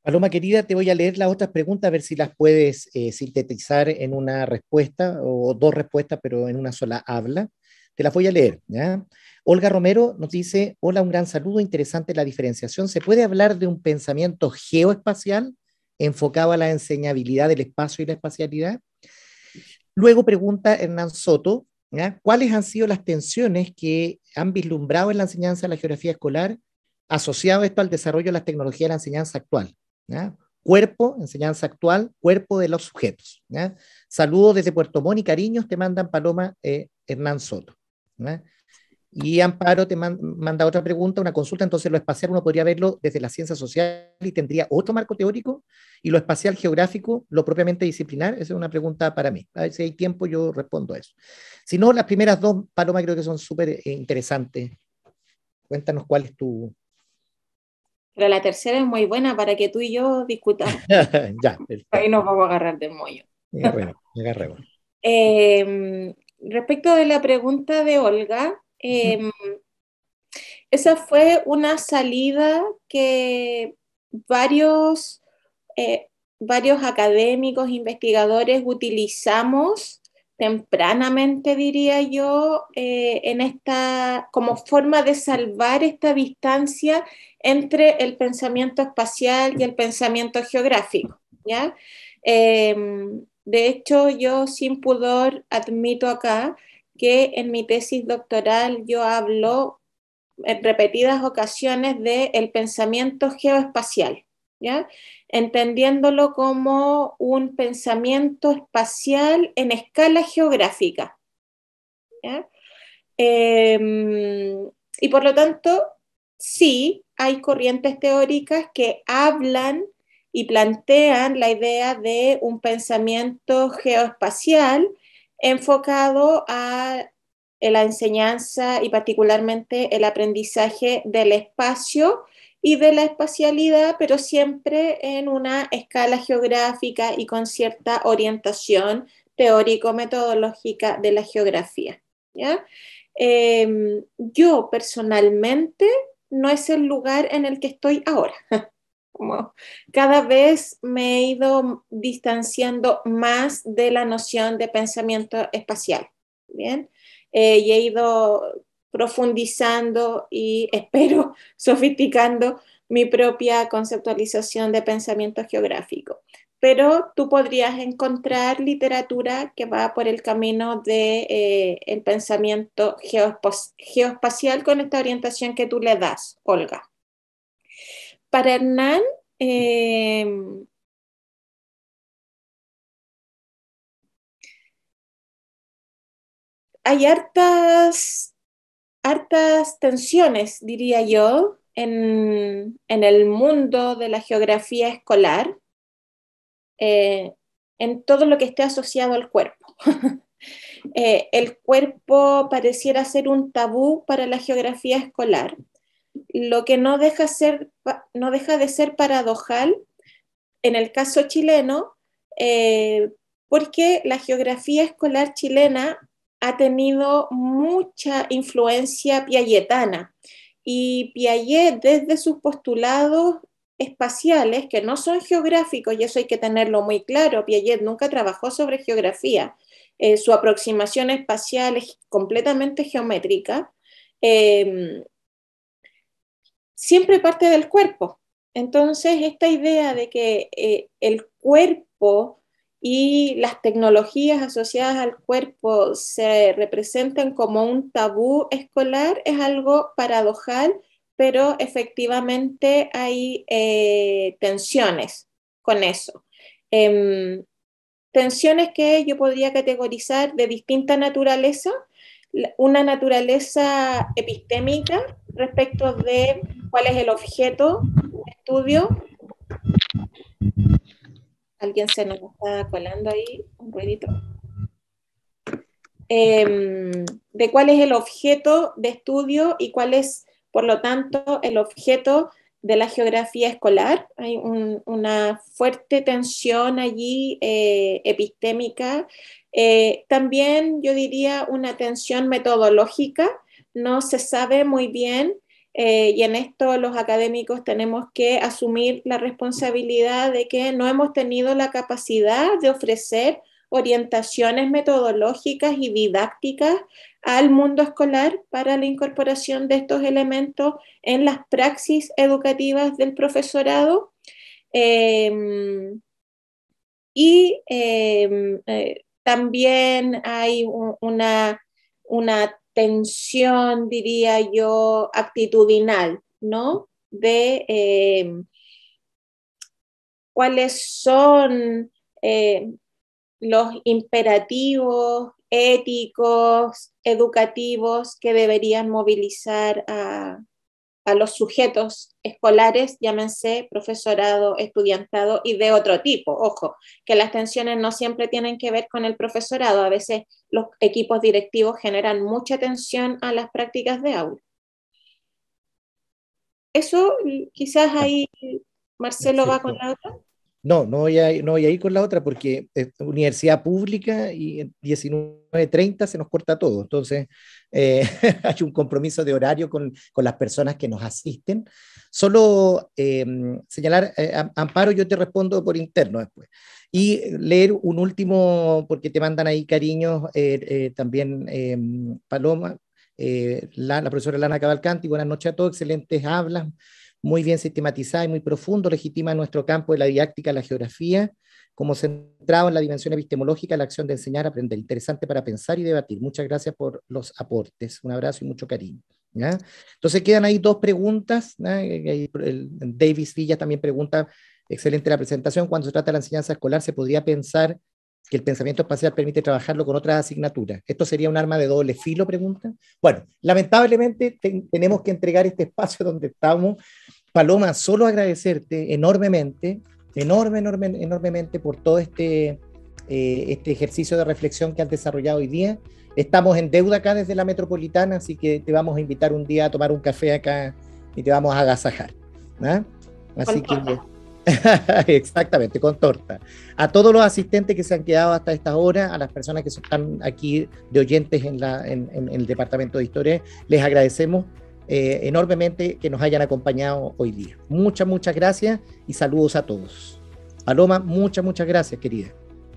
Paloma querida, te voy a leer las otras preguntas a ver si las puedes sintetizar en una respuesta o dos respuestas, pero en una sola habla. Te las voy a leer, ¿ya? Olga Romero nos dice: hola, un gran saludo, interesante la diferenciación. ¿Se puede hablar de un pensamiento geoespacial enfocado a la enseñabilidad del espacio y la espacialidad? Luego pregunta Hernán Soto, ¿ya? ¿Cuáles han sido las tensiones que han vislumbrado en la enseñanza de la geografía escolar asociado esto al desarrollo de las tecnologías de la enseñanza actual? ¿Ya? Cuerpo, enseñanza actual, cuerpo de los sujetos. ¿Ya? Saludos desde Puerto Montt y cariños te mandan Paloma Hernán Soto. ¿Ya? Y Amparo te manda otra pregunta, una consulta. Entonces, lo espacial uno podría verlo desde la ciencia social y tendría otro marco teórico, y lo espacial geográfico, lo propiamente disciplinar. Esa es una pregunta para mí. A ver si hay tiempo, yo respondo a eso. Si no, las primeras dos, Paloma, creo que son súper interesantes. Cuéntanos cuál es tu... Pero la tercera es muy buena para que tú y yo discutamos. Ya, perfecto. Ahí nos vamos a agarrar de mollo. Agarremos. Respecto de la pregunta de Olga, esa fue una salida que varios, varios académicos, investigadores utilizamos tempranamente, diría yo, en esta, como forma de salvar esta distancia entre el pensamiento espacial y el pensamiento geográfico, ¿ya? De hecho, yo sin pudor admito acá que en mi tesis doctoral yo hablo en repetidas ocasiones del pensamiento geoespacial, ¿ya? Entendiéndolo como un pensamiento espacial en escala geográfica, ¿ya? Y por lo tanto, sí, hay corrientes teóricas que hablan y plantean la idea de un pensamiento geoespacial enfocado a la enseñanza y particularmente el aprendizaje del espacio y de la espacialidad, pero siempre en una escala geográfica y con cierta orientación teórico-metodológica de la geografía, ¿ya? Yo personalmente no es el lugar en el que estoy ahora. Como cada vez me he ido distanciando más de la noción de pensamiento espacial, ¿bien? Y he ido profundizando y espero sofisticando mi propia conceptualización de pensamiento geográfico. Pero tú podrías encontrar literatura que va por el camino de el pensamiento geoespacial con esta orientación que tú le das, Olga. Para Hernán, hay hartas tensiones, diría yo, en el mundo de la geografía escolar, en todo lo que esté asociado al cuerpo. El cuerpo pareciera ser un tabú para la geografía escolar, lo que no deja de ser paradojal en el caso chileno, porque la geografía escolar chilena ha tenido mucha influencia piagetana, y Piaget, desde sus postulados espaciales, que no son geográficos, y eso hay que tenerlo muy claro, Piaget nunca trabajó sobre geografía, su aproximación espacial es completamente geométrica, siempre parte del cuerpo. Entonces, esta idea de que el cuerpo y las tecnologías asociadas al cuerpo se representan como un tabú escolar es algo paradojal, pero efectivamente hay tensiones con eso. Tensiones que yo podría categorizar de distinta naturaleza, una naturaleza epistémica respecto de cuál es el objeto de estudio. Alguien se nos está colando ahí, un ruidito. De cuál es el objeto de estudio y cuál es, por lo tanto, el objeto de la geografía escolar. Hay una fuerte tensión allí epistémica. También yo diría una tensión metodológica. No se sabe muy bien, y en esto los académicos tenemos que asumir la responsabilidad de que no hemos tenido la capacidad de ofrecer orientaciones metodológicas y didácticas al mundo escolar para la incorporación de estos elementos en las praxis educativas del profesorado. También hay una tensión, diría yo, actitudinal, ¿no? De cuáles son los imperativos éticos, educativos que deberían movilizar a los sujetos escolares, llámense profesorado, estudiantado y de otro tipo. Ojo, que las tensiones no siempre tienen que ver con el profesorado, a veces los equipos directivos generan mucha tensión a las prácticas de aula. Eso quizás ahí Marcelo va con la otra. No voy a ir con la otra porque universidad pública y 19:30 se nos corta todo. Entonces, hay un compromiso de horario con las personas que nos asisten. Solo señalar, Amparo, yo te respondo por interno después. Y leer un último, porque te mandan ahí cariños, también Paloma, la profesora Lana Cavalcanti, buenas noches a todos, excelentes hablas, muy bien sistematizada y muy profundo, legitima nuestro campo de la didáctica, la geografía, como centrado en la dimensión epistemológica, la acción de enseñar, aprender, interesante para pensar y debatir. Muchas gracias por los aportes, un abrazo y mucho cariño. ¿Ya? Entonces quedan ahí dos preguntas, ¿no? Davis Villa también pregunta, excelente la presentación, cuando se trata de la enseñanza escolar, ¿se podría pensar que el pensamiento espacial permite trabajarlo con otras asignaturas? ¿Esto sería un arma de doble filo? Pregunta. Bueno, lamentablemente tenemos que entregar este espacio donde estamos. Paloma, solo agradecerte enormemente por todo este ejercicio de reflexión que has desarrollado hoy día. Estamos en deuda acá desde la Metropolitana, así que te vamos a invitar un día a tomar un café acá y te vamos a agasajar, ¿no? Así que Exactamente, con torta. A todos los asistentes que se han quedado hasta esta hora, a las personas que están aquí de oyentes en el Departamento de Historia, les agradecemos enormemente que nos hayan acompañado hoy día. Muchas gracias y saludos a todos. Paloma, muchas gracias, querida.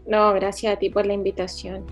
No, gracias a ti por la invitación.